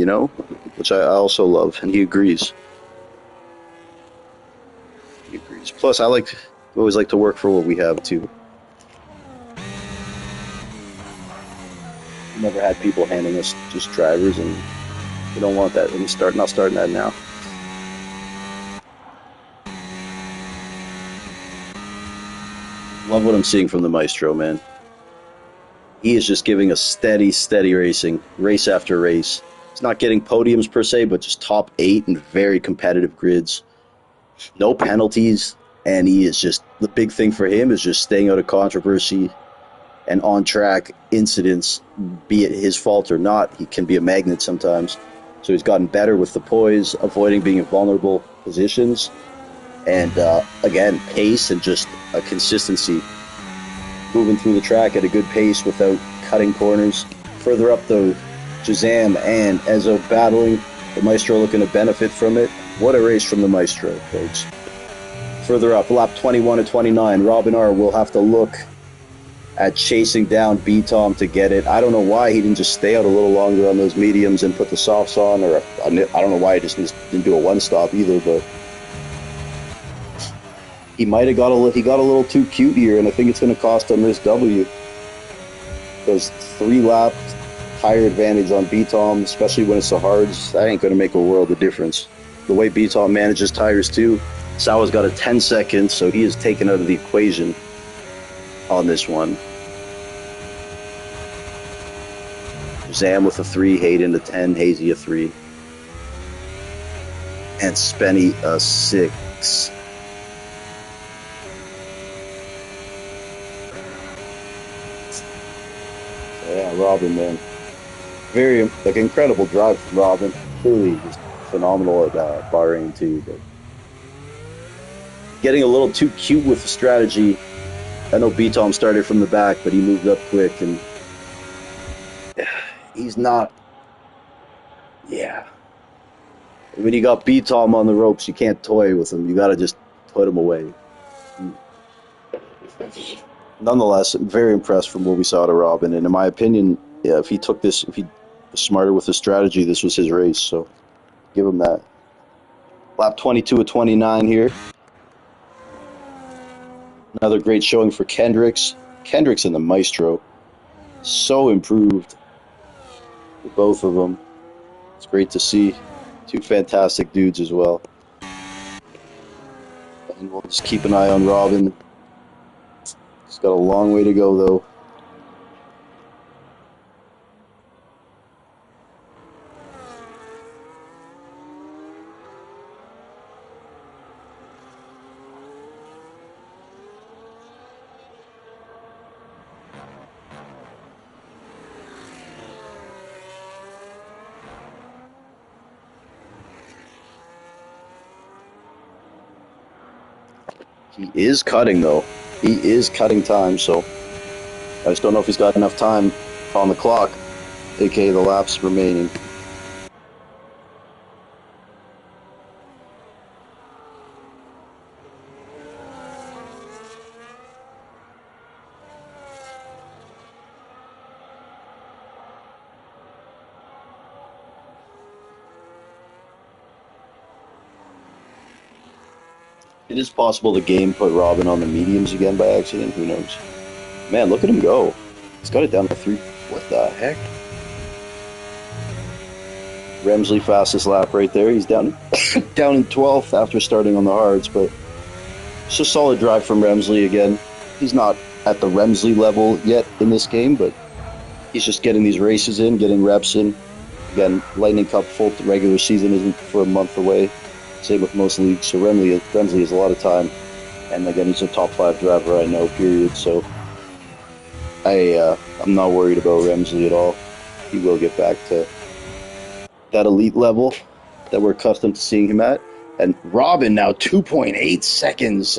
Which I also love, and he agrees. Plus, I always like to work for what we have too. Never had people handing us just drivers, and we don't want that. Not starting that now. Love what I'm seeing from the Maestro, man. He is just giving us steady racing, race after race. He's not getting podiums per se, but just top 8 in very competitive grids. No penalties, and he is just, the big thing for him is just staying out of controversy and on-track incidents, be it his fault or not. He can be a magnet sometimes. So he's gotten better with the poise, avoiding being in vulnerable positions, and again, pace and just a consistency. Moving through the track at a good pace without cutting corners. Further up, though, Shazam and Ezzo battling. The Maestro looking to benefit from it. What a race from the Maestro, folks. Further up, lap 21 to 29, Robin R will have to look at chasing down B-Tom to get it. I don't know why he didn't just stay out a little longer on those mediums and put the softs on, or I don't know why he just didn't do a one-stop either, but he might have got a little too cute here, and I think it's going to cost him this W. Those 3-lap tire advantage on B-Tom, especially when it's the hards, that ain't going to make a world of difference. The way B-Tom manages tires too, Sawa's got a 10 seconds, so he is taken out of the equation on this one. Zam with a 3, Hayden a 10, Hazy a 3, and Spenny a 6. Yeah, Robin, man. Very, incredible drive from Robin. Clearly just phenomenal at Bahrain too, but getting a little too cute with the strategy. I know B-Tom started from the back, but he moved up quick, and he's not... Yeah. When you got B-Tom on the ropes, you can't toy with him. You gotta just put him away. Nonetheless, I'm very impressed from what we saw to Robin, and in my opinion, yeah, if he was smarter with his strategy, this was his race, so Give him that. Lap 22 of 29 here. Another great showing for Kendricks. Kendricks and the Maestro. So improved. Both of them. It's great to see. Two fantastic dudes as well. And we'll just keep an eye on Robin. He's got a long way to go, though. He is cutting, though. He is cutting time, so I just don't know if he's got enough time on the clock, aka the laps remaining. It is possible the game put Robin on the mediums again by accident. Who knows? Man, look at him go. He's got it down to 3. What the heck? Remsley fastest lap right there. He's down down in 12th after starting on the hards, but it's a solid drive from Remsley again. He's not at the Remsley level yet in this game, but he's just getting these races in, getting reps in. Again, Lightning Cup full regular season isn't for a month away. Same with most leagues, so Remsley has a lot of time. And again, he's a top 5 driver, I know, period. So I'm not worried about Remsley at all. He will get back to that elite level that we're accustomed to seeing him at. And Robin now 2.8 seconds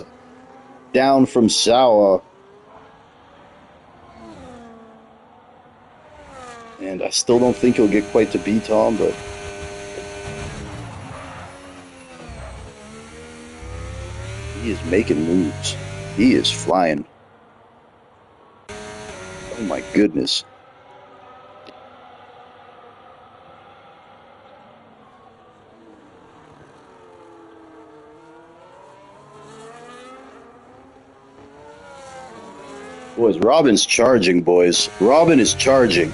down from Sawa. And I still don't think he'll get quite to beat Tom, but he is making moves. He is flying. Oh my goodness. Boys, Robin's charging, boys. Robin is charging.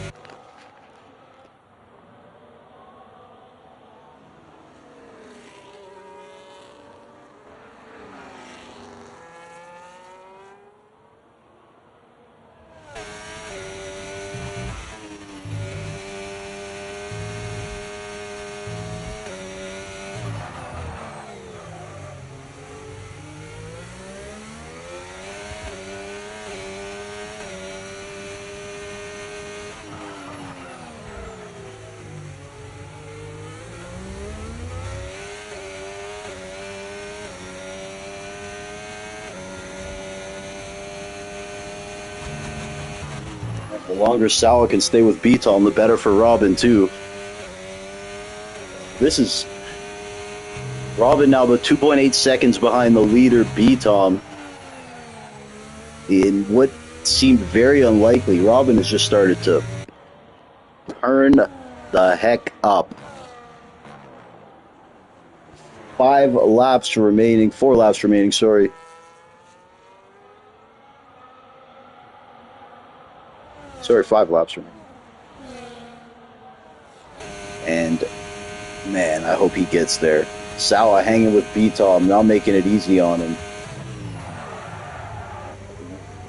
The longer Sawa can stay with B-Tom, the better for Robin, too. This is Robin now about 2.8 seconds behind the leader, B-Tom. In what seemed very unlikely, Robin has just started to turn the heck up. 4 laps remaining, sorry. Sorry, 5 laps remaining. And, man, I hope he gets there. Sawa hanging with B-Tom, now making it easy on him.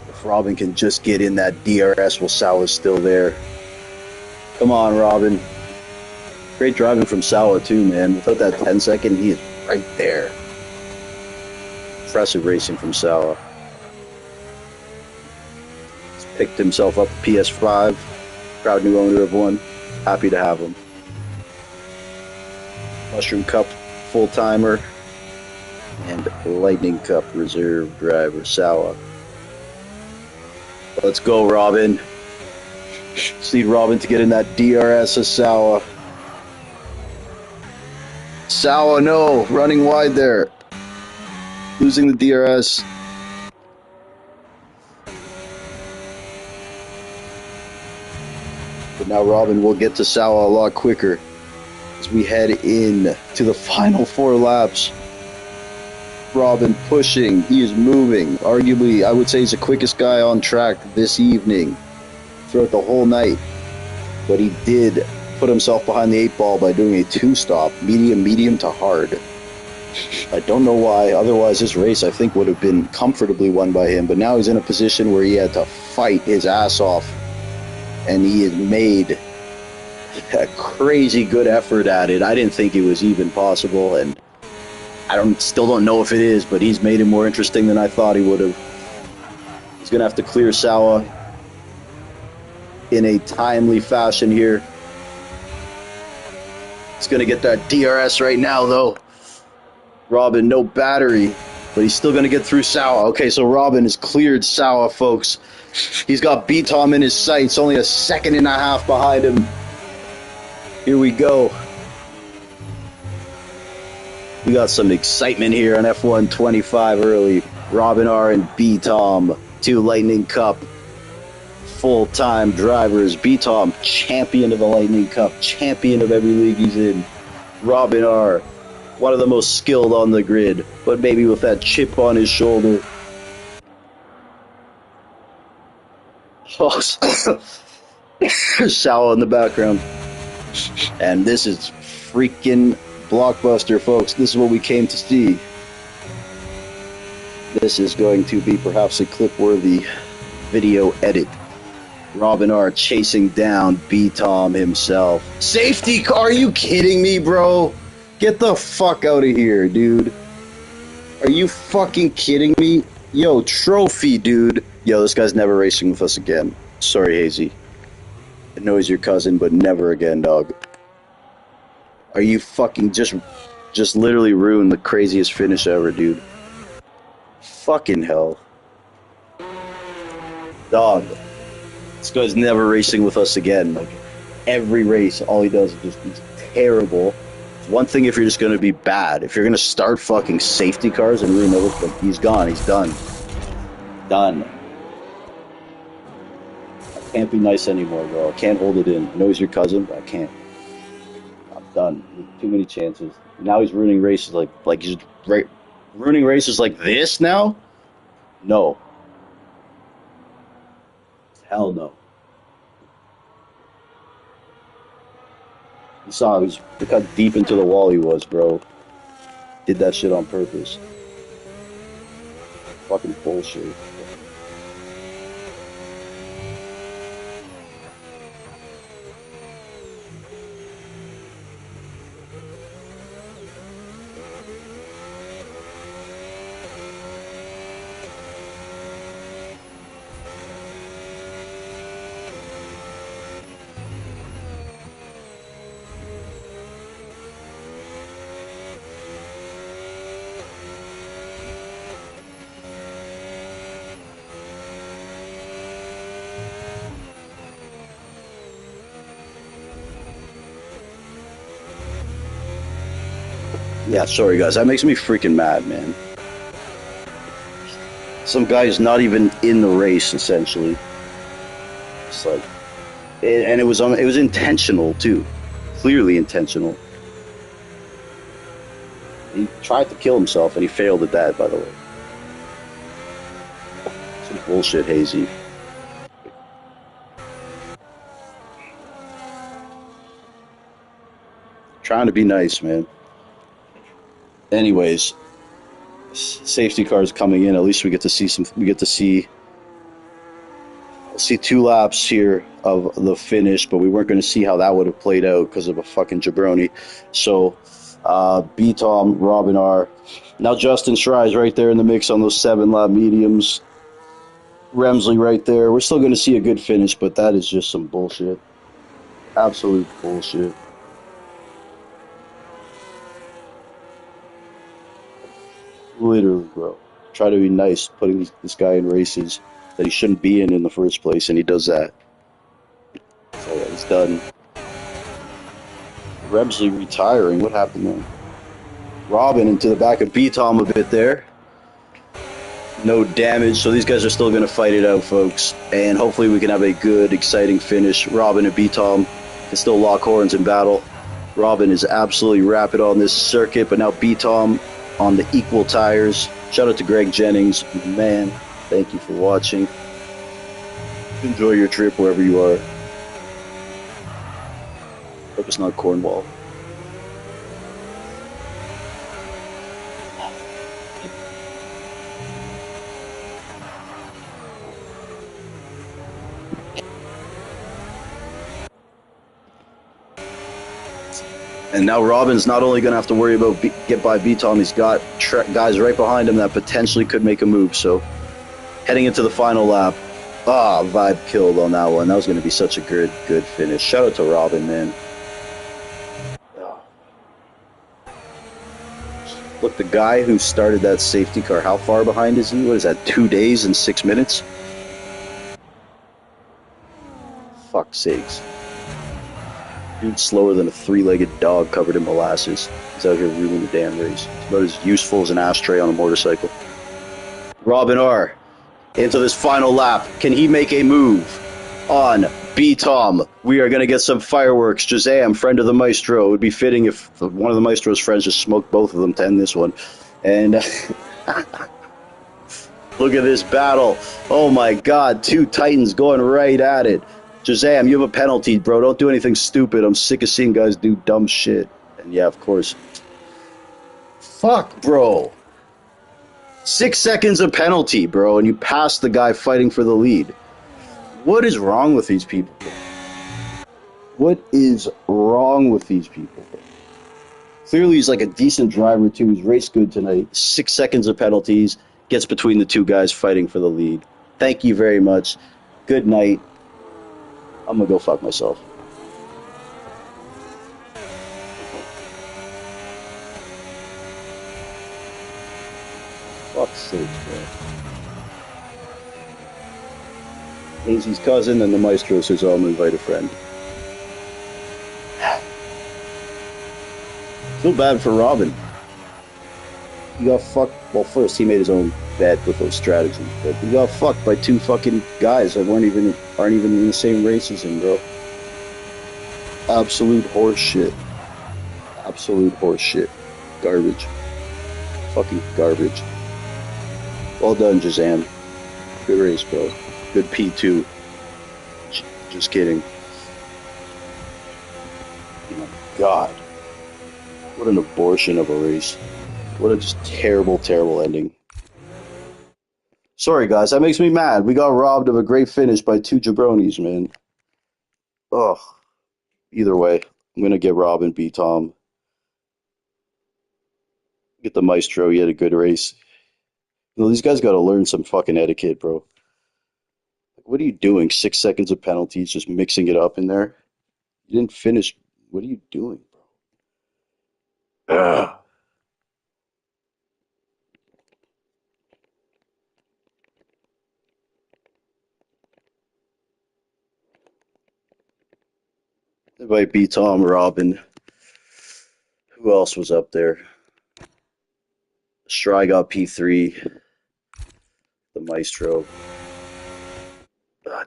If Robin can just get in that DRS while Sawa's still there. Come on, Robin. Great driving from Sawa, too, man. Without that 10-second, he is right there. Impressive racing from Sawa. Picked himself up a PS5. Proud new owner of one. Happy to have him. Mushroom Cup full-timer. And Lightning Cup reserve driver, Sawa. Let's go, Robin. Just need Robin to get in that DRS of Sawa. Sawa, no. Running wide there. Losing the DRS. But now Robin will get to Sawa a lot quicker. as we head in to the final 4 laps. Robin pushing, he is moving. Arguably, I would say he's the quickest guy on track this evening throughout the whole night. But he did put himself behind the 8 ball by doing a 2-stop, medium to hard. I don't know why, otherwise this race I think would have been comfortably won by him, but now he's in a position where he had to fight his ass off, and he has made a crazy good effort at it. I didn't think it was even possible, and I still don't know if it is, but he's made it more interesting than I thought he would have. He's going to have to clear Sawa in a timely fashion here. He's going to get that DRS right now, though. Robin, no battery, but he's still going to get through Sawa. Okay, so Robin has cleared Sawa, folks. He's got B-Tom in his sights, only a 1.5 seconds behind him. Here we go. We got some excitement here on F1 25 early. Robin R and B-Tom, 2 Lightning Cup full-time drivers. B-Tom, champion of the Lightning Cup, champion of every league he's in. Robin R, one of the most skilled on the grid, but maybe with that chip on his shoulder. Sawa in the background. And this is freaking blockbuster, folks. This is what we came to see. This is going to be perhaps a clip-worthy video edit. Robin R chasing down B-Tom himself. Safety car, are you kidding me, bro? Get the fuck out of here, dude. Are you fucking kidding me? Yo, trophy, dude. Yo, this guy's never racing with us again. Sorry, Hazy. I know he's your cousin, but never again, dog. Are you fucking just literally ruined the craziest finish ever, dude. Fucking hell. Dog. This guy's never racing with us again. Like, every race, all he does is just be terrible. It's one thing if you're just going to be bad. If you're going to start fucking safety cars and ruin everything, he's gone. He's done. Done. I can't be nice anymore, bro. I can't hold it in. I know he's your cousin, but I can't. I'm done. Too many chances. Now he's ruining races like he's ruining races like this now? No. Hell no. You saw look how deep into the wall he was, bro. Did that shit on purpose. Fucking bullshit. Yeah, sorry guys, that makes me freaking mad, man. Some guy who's not even in the race, essentially. It's like, and it was intentional too, clearly intentional. He tried to kill himself, and he failed at that, by the way. Some bullshit, Hazy. Trying to be nice, man. Anyways, safety cars coming in. At least we get to see see 2 laps here of the finish, but we weren't going to see how that would have played out because of a fucking jabroni. So, B-Tom, Robin R. Now Justin Schrei's right there in the mix on those 7-lap mediums. Remsley right there. We're still going to see a good finish, but that is just some bullshit. Absolute bullshit. Literally, bro. Try to be nice, putting this guy in races that he shouldn't be in the first place, and he does that. So yeah, he's done. Remsley retiring. What happened there? Robin into the back of B-Tom a bit there. No damage, so these guys are still going to fight it out, folks. And hopefully we can have a good, exciting finish. Robin and B-Tom can still lock horns in battle. Robin is absolutely rapid on this circuit, but now B-Tom on the equal tires. Shout out to Greg Jennings. Man, thank you for watching. Enjoy your trip wherever you are. Hope it's not Cornwall. And now Robin's not only going to have to worry about get by B-Tom, he's got guys right behind him that potentially could make a move. So heading into the final lap, vibe killed on that one. That was going to be such a good finish. Shout out to Robin, man. Look, the guy who started that safety car, how far behind is he? What is that, 2 days and 6 minutes? Fuck's sakes. Dude's slower than a three-legged dog covered in molasses. He's out here ruining the damn race. He's about as useful as an ashtray on a motorcycle. Robin R. into this final lap. Can he make a move on B-Tom? We are going to get some fireworks. Jazam, friend of the Maestro. It would be fitting if one of the Maestro's friends just smoked both of them to end this one. And look at this battle. Oh my God, two titans going right at it. Jazam, you have a penalty, bro. Don't do anything stupid. I'm sick of seeing guys do dumb shit. And yeah, of course. Fuck, bro. 6 seconds of penalty, bro, and you pass the guy fighting for the lead. What is wrong with these people? What is wrong with these people? Clearly, he's like a decent driver, too. He's raced good tonight. 6 seconds of penalties. Gets between the two guys fighting for the lead. Thank you very much. Good night. I'm gonna go fuck myself. Fuck's sake, bro. Hazy's cousin and the Maestro says, I'm gonna invite a friend. Feel bad for Robin. He got fucked. Well, first he made his own bet with those strategies, but he got fucked by two fucking guys that aren't even in the same race as him, bro. Absolute horse shit. Absolute horse shit. Garbage. Fucking garbage. Well done, Jazam. Good race, bro. Good P2. Just kidding. Oh my God. What an abortion of a race. What a just terrible, terrible ending. Sorry, guys. That makes me mad. We got robbed of a great finish by two jabronis, man. Ugh. Either way, I'm going to get Robin, B-Tom. Get the Maestro. He had a good race. You know, these guys got to learn some fucking etiquette, bro. What are you doing? 6 seconds of penalties, just mixing it up in there? You didn't finish. What are you doing, bro? Ugh. It might be Tom, Robin. Who else was up there? Stry got P3. The Maestro.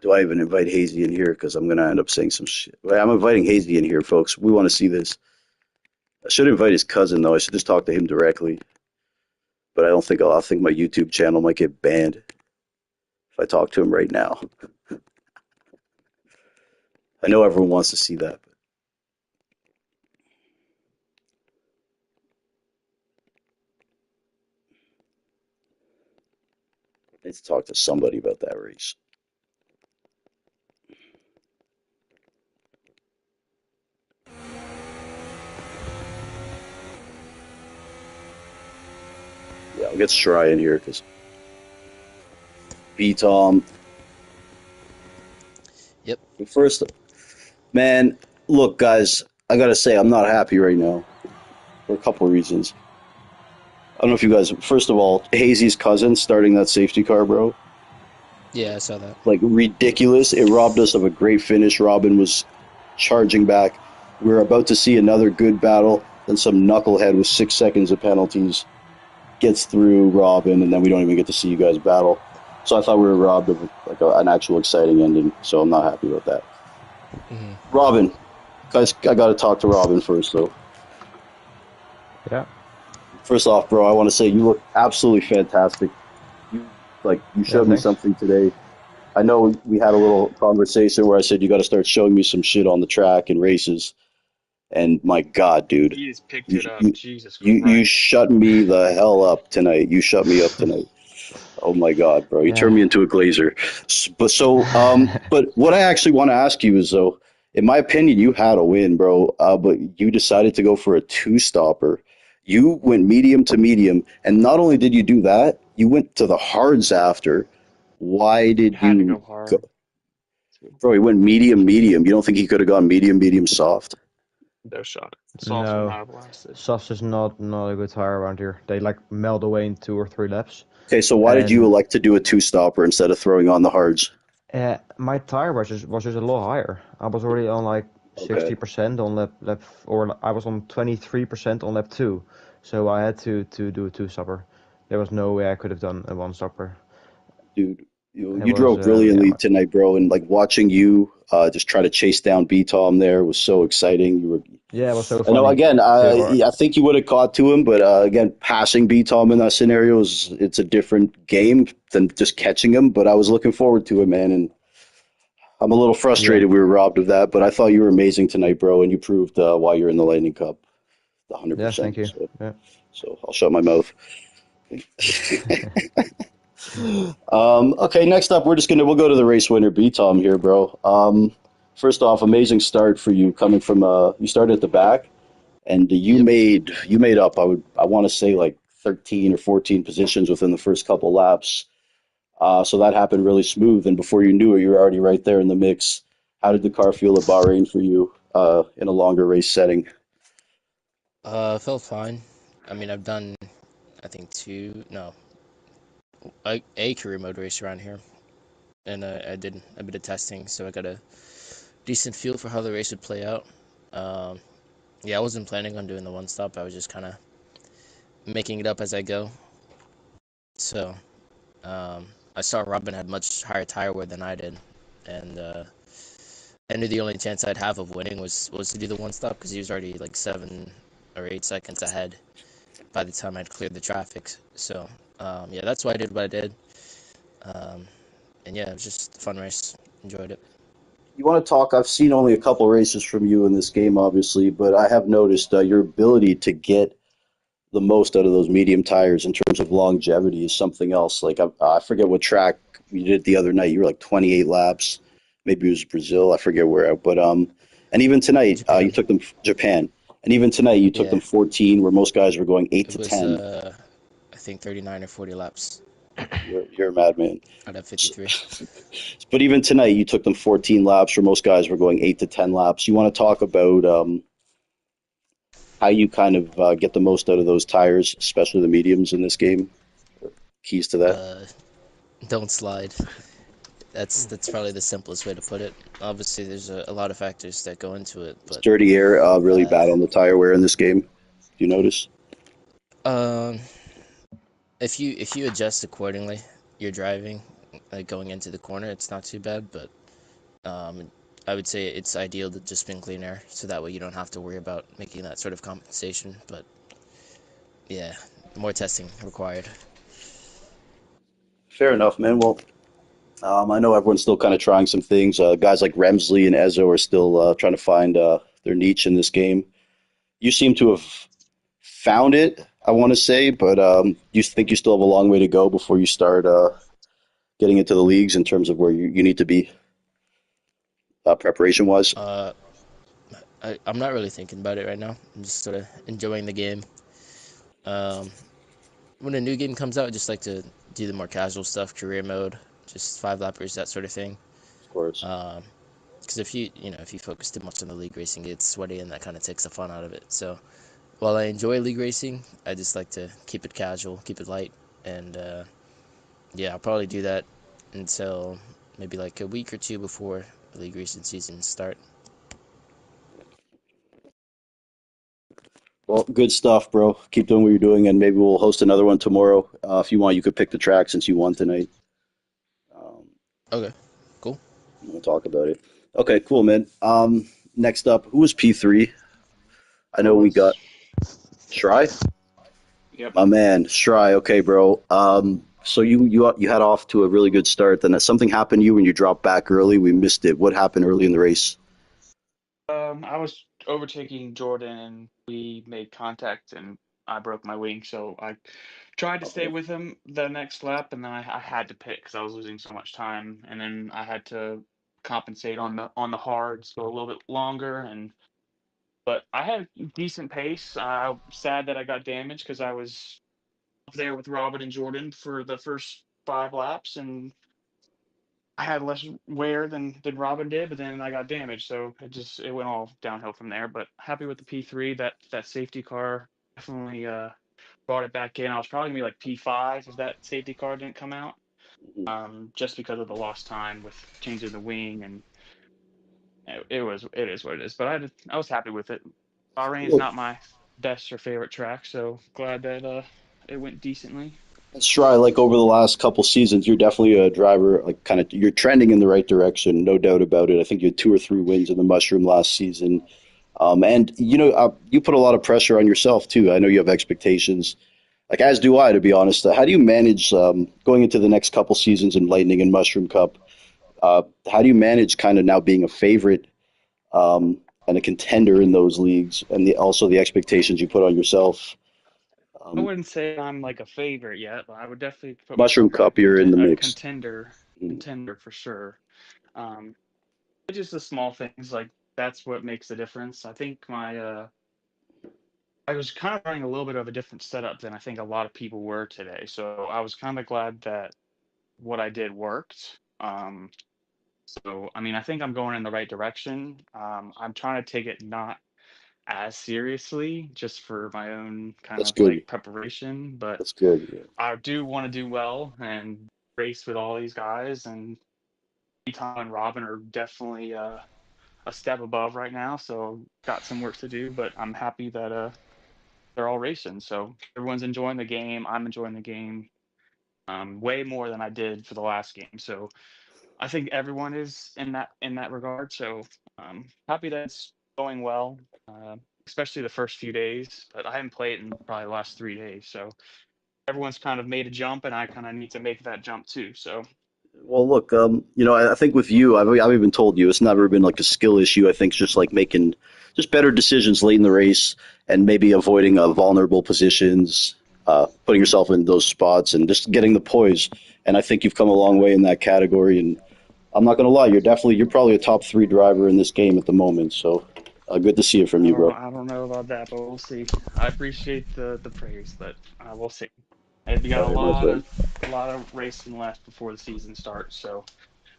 Do I even invite Hazy in here? Because I'm going to end up saying some shit. I'm inviting Hazy in here, folks. We want to see this. I should invite his cousin, though. I should just talk to him directly. But I don't think I think my YouTube channel might get banned if I talk to him right now. I know everyone wants to see that. But I need to talk to somebody about that race. Yeah, I'll get Stry in here because B-Tom. Yep. First, man, look, guys, I gotta say, I'm not happy right now for a couple of reasons. I don't know if you guys, first of all, Hazy's cousin starting that safety car, bro. Yeah, I saw that. Like, ridiculous. It robbed us of a great finish. Robin was charging back. We were about to see another good battle. Then some knucklehead with 6 seconds of penalties gets through Robin, and then we don't even get to see you guys battle. So I thought we were robbed of like an actual exciting ending. So I'm not happy about that. Mm-hmm. Robin, Guys, I got to talk to Robin first, though. Yeah. First off, bro, I want to say you look absolutely fantastic. You Yeah. showed me Thanks. something today. I know we had a little conversation where I said you got to start showing me some shit on the track and races. And my God, dude, He just picked you it up. you Jesus you Christ. shut me the hell up tonight. You shut me up tonight. Oh my God, bro, you turned Yeah. me into a glazer. But what I actually want to ask you is though, in my opinion, you had a win, bro. But you decided to go for a two stopper. You went medium to medium, and not only did you do that, you went to the hards after. Why did Had to you go go, hard. bro? He went medium, medium. You don't think he could have gone medium, medium, soft? No shot. Sauce would No. not have lasted. Soft is not a good tire around here. They like melt away in 2 or 3 laps. Okay, so why did you And elect to do a two stopper instead of throwing on the hards? my tire was just a lot higher. I was already on like Okay, 60% on or I was on 23% on lap two, so I had to do a two stopper. There was no way I could have done a one stopper. dude, you It you was drove yeah. brilliantly tonight, bro. And like watching you just try to chase down B Tom there was so exciting. You were, Yeah, it was so I know. funny Again, to or I think you would have caught to him, but again, passing B Tom in that scenario is it's a different game than just catching him. But I was looking forward to it, man, and I'm a little yeah. frustrated we were robbed of that. But I thought you were amazing tonight, bro, and you proved why you're in the Lightning Cup, the hundred Yeah, thank percent. you. So, Yeah. so I'll shut my mouth. Okay, next up, we'll go to the race winner, B Tom here, bro. First off, amazing start for you coming from you started at the back and Yep. you made up. I want to say like 13 or 14 positions within the first couple laps. So that happened really smooth, and before you knew it, you were already right there in the mix. How did the car feel at Bahrain for you in a longer race setting? Felt fine. I mean, I've done, I think two, no, a career mode race around here, and I did a bit of testing, so I got a decent feel for how the race would play out. Um, yeah, I wasn't planning on doing the one stop. I was just kind of making it up as I go. So, I saw Robin had much higher tire wear than I did, and I knew the only chance I'd have of winning was to do the one stop because he was already like 7 or 8 seconds ahead by the time I'd cleared the traffic. So, yeah, that's why I did what I did. Um, and yeah, it was just a fun race. Enjoyed it. You want to talk? I've seen only a couple races from you in this game, obviously, but I have noticed your ability to get the most out of those medium tires in terms of longevity is something else. Like I forget what track you did the other night. You were like 28 laps. Maybe it was Brazil. I forget where. But and even tonight you Japan. took them Japan. And even tonight you took them Yeah, 14, where most guys were going eight it to was 10. I think 39 or 40 laps You're a madman. out of S- 53. But even tonight you took them 14 laps, where most guys were going 8 to 10 laps. You want to talk about how you kind of get the most out of those tires, especially the mediums in this game? Keys to that. Uh, don't slide. That's probably the simplest way to put it. Obviously, there's a lot of factors that go into it, Is but dirty air really uh, bad on the tire wear in this game? Do you notice? um, if you adjust accordingly, you're driving, like going into the corner, it's not too bad, but I would say it's ideal to just spin clean air, so that way you don't have to worry about making that sort of compensation. But yeah, more testing required. Fair enough, man. Well, I know everyone's still kind of trying some things. Guys like Remsley and Ezo are still trying to find their niche in this game. You seem to have found it, I want to say, but you think you still have a long way to go before you start getting into the leagues in terms of where you need to be preparation wise? Uh, I'm not really thinking about it right now. I'm just sort of enjoying the game. Um, when a new game comes out, I just like to do the more casual stuff, career mode, just five lappers, that sort of thing. Of course. Because if you focus too much on the league racing, it's sweaty and that kind of takes the fun out of it. So while I enjoy league racing, I just like to keep it casual, keep it light, and yeah, I'll probably do that until maybe like a week or two before the league racing season start. Well, good stuff, bro. Keep doing what you're doing, and maybe we'll host another one tomorrow. If you want, you could pick the track since you won tonight. Um, Okay, cool. we'll talk about it. Okay, cool, man. next up, who was P3? I know we got Shry. Yep. My man, Shry. Okay, bro. So you had off to a really good start. Then something happened to you when you dropped back early. We missed it. What happened early in the race? I was overtaking Jordan and we made contact and I broke my wing. So I tried to stay Okay. with him the next lap and then I had to pit because I was losing so much time. And then I had to compensate on the hards, go a little bit longer. But I had decent pace. Sad that I got damaged because I was up there with Robin and Jordan for the first 5 laps and I had less wear than Robin did, but then I got damaged, so it went all downhill from there. But happy with the P3. That safety car definitely brought it back in. I was probably gonna be like P5 if that safety car didn't come out, just because of the lost time with changing the wing and it is what it is. But I was happy with it. Bahrain's Look, not my best or favorite track, so glad that it went decently. Shry, like over the last couple seasons, you're definitely a driver. Like, kind of, you're trending in the right direction, no doubt about it. I think you had 2 or 3 wins in the Mushroom last season, and you put a lot of pressure on yourself too. I know you have expectations, like as do I, to be honest. How do you manage going into the next couple seasons in Lightning and Mushroom Cup? How do you manage kind of now being a favorite and a contender in those leagues, and also the expectations you put on yourself? I Um, wouldn't say I'm like a favorite yet, but I would definitely put Mushroom myself as Cup, you're in the a mix. contender, Mm, contender for sure. Um, it's just the small things like that's what makes the difference. I think I was kind of running a little bit of a different setup than I think a lot of people were today. So I was kind of glad that what I did worked. So I mean, I think I'm going in the right direction. I'm trying to take it not as seriously just for my own kind that's of good. like preparation, but That's good. Yeah. I do want to do well and race with all these guys. And Tom and Robin are definitely a step above right now, so got some work to do. But I'm happy that they're all racing. So everyone's enjoying the game. I'm enjoying the game way more than I did for the last game. So I think everyone is in that regard. So happy that it's going well, especially the first few days. But I haven't played in probably the last 3 days, so everyone's kind of made a jump, and I kind of need to make that jump too. So Well, look, I think with you, I've even told you it's never been like a skill issue. I think it's just like making just better decisions late in the race and maybe avoiding vulnerable positions, putting yourself in those spots, and just getting the poise. And I think you've come a long way in that category. And I'm not going to lie, you're probably a top 3 driver in this game at the moment. So good to see it from you, bro. I don't know about that, but we'll see. I appreciate the praise, but we'll see. And we got All right, my friend. a lot of racing left before the season starts, so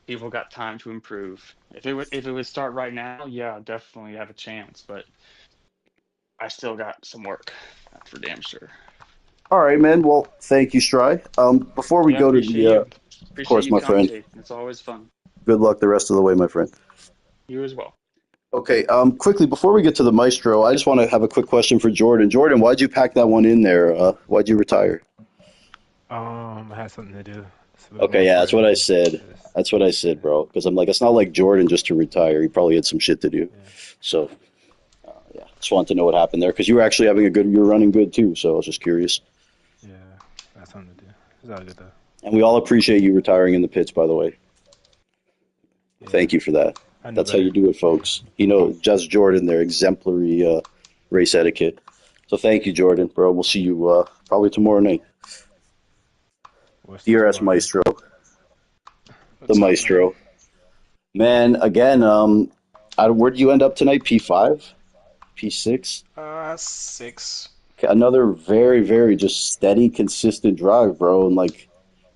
people got time to improve. If it would start right now, yeah, definitely have a chance, but I still got some work for damn sure. All right, man. Well, thank you, Stry. Before we Yeah, go to appreciate the, you. of Appreciate course, you my friend. commentating. It's always fun. Good luck the rest of the way, my friend. You as well. Okay, quickly before we get to the Maestro, I just want to have a quick question for Jordan. Jordan, why'd you pack that one in there? Why'd you retire? I had something to do. It's a bit more Okay, yeah, that's what I important. said. Just, That's what I said, yeah, bro. Because I'm like, it's not like Jordan just to retire. He probably had some shit to do. yeah, So, yeah, just wanted to know what happened there because you were actually having you're running good too. So I was just curious. yeah. I had something to do. It's all good though. And we all appreciate you retiring in the pits, by the way. Yeah, Thank you for that. I knew That's how you better. do it, folks. Just Jordan, their exemplary race etiquette. So thank you, Jordan, bro. We'll see you probably tomorrow night. What's DRS tomorrow night? Maestro, the What's up, man? Maestro. Man, again, where did you end up tonight? P5? P6? 6. Another very, very just steady, consistent drive, bro. And like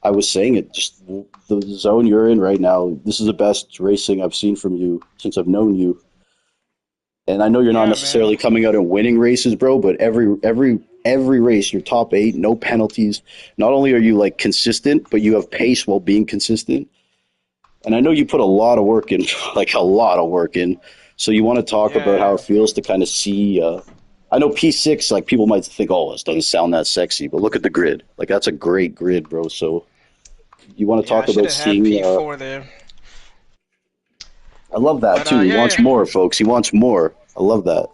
I was saying, it just the zone you're in right now. This is the best racing I've seen from you since I've known you. And I know you're not Yeah, man. necessarily coming out and winning races, bro, but every race, you're top 8, no penalties. Not only are you like consistent, but you have pace while being consistent. And I know you put a lot of work in, like a lot of work in. So you want to talk about how Yeah. it feels to kind of see. I know P6, like people might think, oh, this doesn't sound that sexy, but look at the grid. Like that's a great grid, bro. So you want to Yeah, I talk should about have had seeing. P4 there. I love that But too. He wants yeah, more, folks. He wants more. I love that.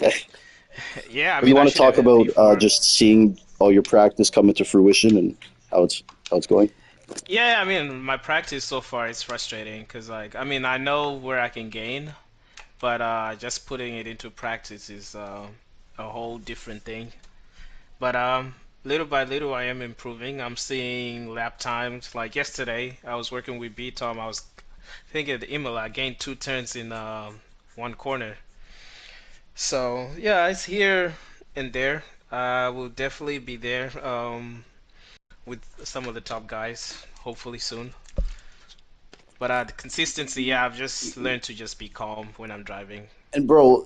yeah, yeah. I But you mean, I want to should have talk had about P4. just seeing all your practice come into fruition and how it's going? Yeah, I mean, my practice so far is frustrating because, like, I mean, I know where I can gain, but just putting it into practice is a whole different thing. But little by little, I am improving. I'm seeing lap times. Like yesterday, I was working with B Tom. I was thinking at the Imola, I gained 2 turns in one corner. So yeah, it's here and there. I will definitely be there with some of the top guys, hopefully soon. But the consistency, yeah, I've just learned to just be calm when I'm driving. And bro,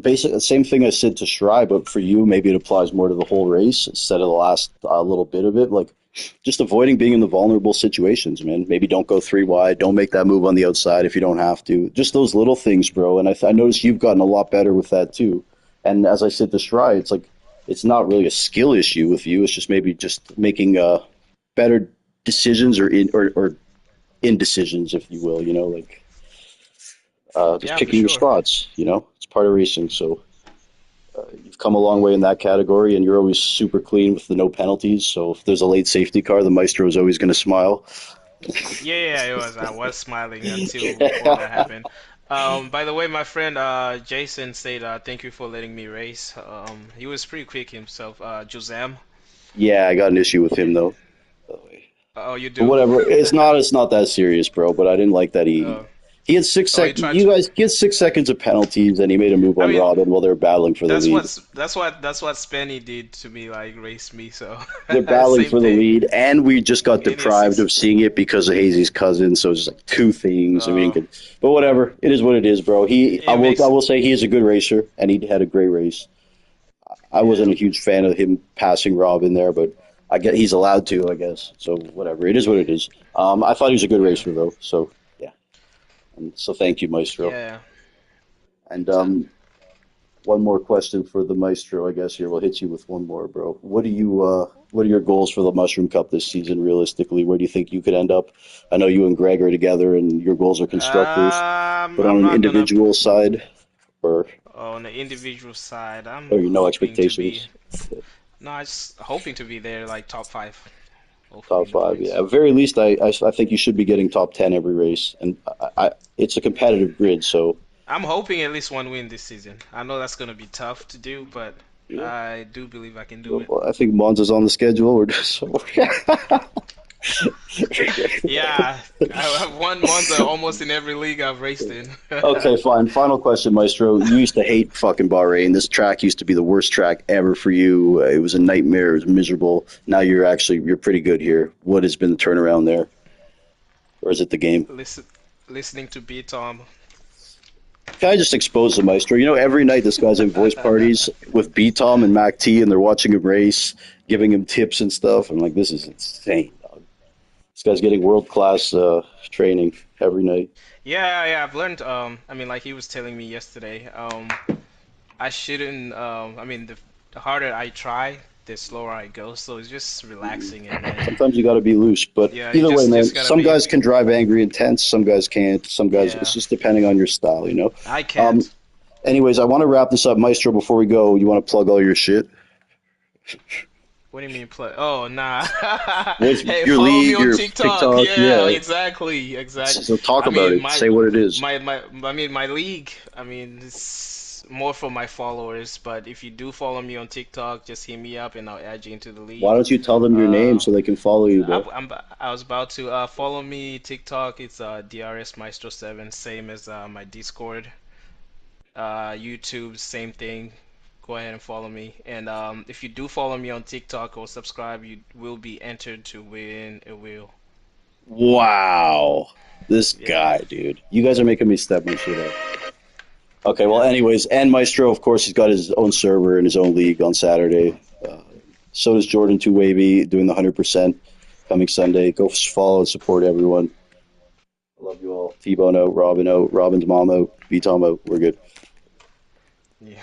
basically the same thing I said to Shry, but for you, maybe it applies more to the whole race instead of the last little bit of it. Like, just avoiding being in the vulnerable situations, man. Maybe don't go three wide. Don't make that move on the outside if you don't have to. Just those little things, bro. And I noticed you've gotten a lot better with that too. And as I said to Shry, it's like it's not really a skill issue with you. It's just maybe just making better decisions or indecisions, if you will. You know, like just Yeah, for picking your sure. spots. You know, it's part of racing. So you've come a long way in that category, and you're always super clean with the no penalties. So if there's a late safety car, the maestro is always going to smile. Yeah, yeah, it was. I was smiling until before that happened. By the way, my friend Jason said thank you for letting me race. He was pretty quick himself. Josam. Yeah, I got an issue with Yeah. him though. Oh, you But do? whatever, it's not that serious, bro. But I didn't like that Uh, he had six oh, he sec. tried You to. guys get 6 seconds of penalties, and he made a move I on mean, Robin while they were battling for the lead. that's what Spenny did to me, like race me. So They're battling same for the thing. lead, and we just got And he deprived six. of seeing it because of Hazy's cousin. So it's just like two things. I mean, Uh, but whatever. It is what it is, bro. it I makes will say he is a good racer, and he had a great race. I yeah. wasn't a huge fan of him passing Robin there, but I get he's allowed to, I guess. So whatever. It is what it is. I thought he was a good Yeah. racer though. So yeah. And so thank you, Maestro. Yeah. And So, one more question for the Maestro, I guess here. We'll hit you with one more, bro. What are your goals for the Mushroom Cup this season realistically? Where do you think you could end up? I know you and Greg are together and your goals are constructors, but on I'm an not gonna individual side or on the individual side. I'm or you no hoping to be expectations? no, I just hoping to be there like top five, hopefully Top in the five, yeah. points. At very least, I think you should be getting top 10 every race. And it's a competitive grid, so I'm hoping at least one win this season. I know that's gonna be tough to do, but yeah. I do believe I can do it. Well, I think Monza's on the schedule. We're just, Yeah, I have won Monza almost in every league I've raced in. Okay, fine. Final question, Maestro. You used to hate fucking Bahrain. This track used to be the worst track ever for you. It was a nightmare. It was miserable. Now you're pretty good here. What has been the turnaround there, or is it the game? Listen, listening to B Tom. Can I just expose the Maestro? You know, every night this guy's in voice parties with B Tom and Mac T, and they're watching him race, giving him tips and stuff. I'm like, this is insane, dog. This guy's getting world class training every night. Yeah, yeah, I've learned. I mean, like he was telling me yesterday. I shouldn't. I mean, the harder I try, the slower I go. So it's just relaxing it, man. Sometimes you got to be loose, but Yeah, you either way, man. just gotta Some be. guys can drive angry and tense. Some guys can't. Some guys, it's Yeah, just depending on your style, you know. I Um, can't. anyways, I want to wrap this up, Maestro. Before we go, you want to plug all your shit? What do you mean play? Oh, nah. What's Hey, your follow me league, on your TikTok. TikTok? Yeah, Yeah. exactly, exactly. So talk I about mean, it. Say what it is. I mean, my league. I mean, it's more for my followers. But if you do follow me on TikTok, just hit me up and I'll add you into the Why league. don't you tell them your name Uh, so they can follow you, bro? I was about to follow me TikTok. It's DRS Maestro 7, same as my Discord. YouTube, same thing. Go ahead and follow me. And if you do follow me on TikTok or subscribe, you will be entered to win a wheel. Wow, this Yeah. guy, dude. You guys are making me step my shit up. Okay, well, Yeah. anyways, and Maestro, of course, he's got his own server and his own league on Saturday. So does Jordan Two Wavy doing the 100% coming Sunday. Go follow and support everyone. I love you all. T-Bone out, Robin out, Robin's mom out, B-Tom out. We're good. Yeah.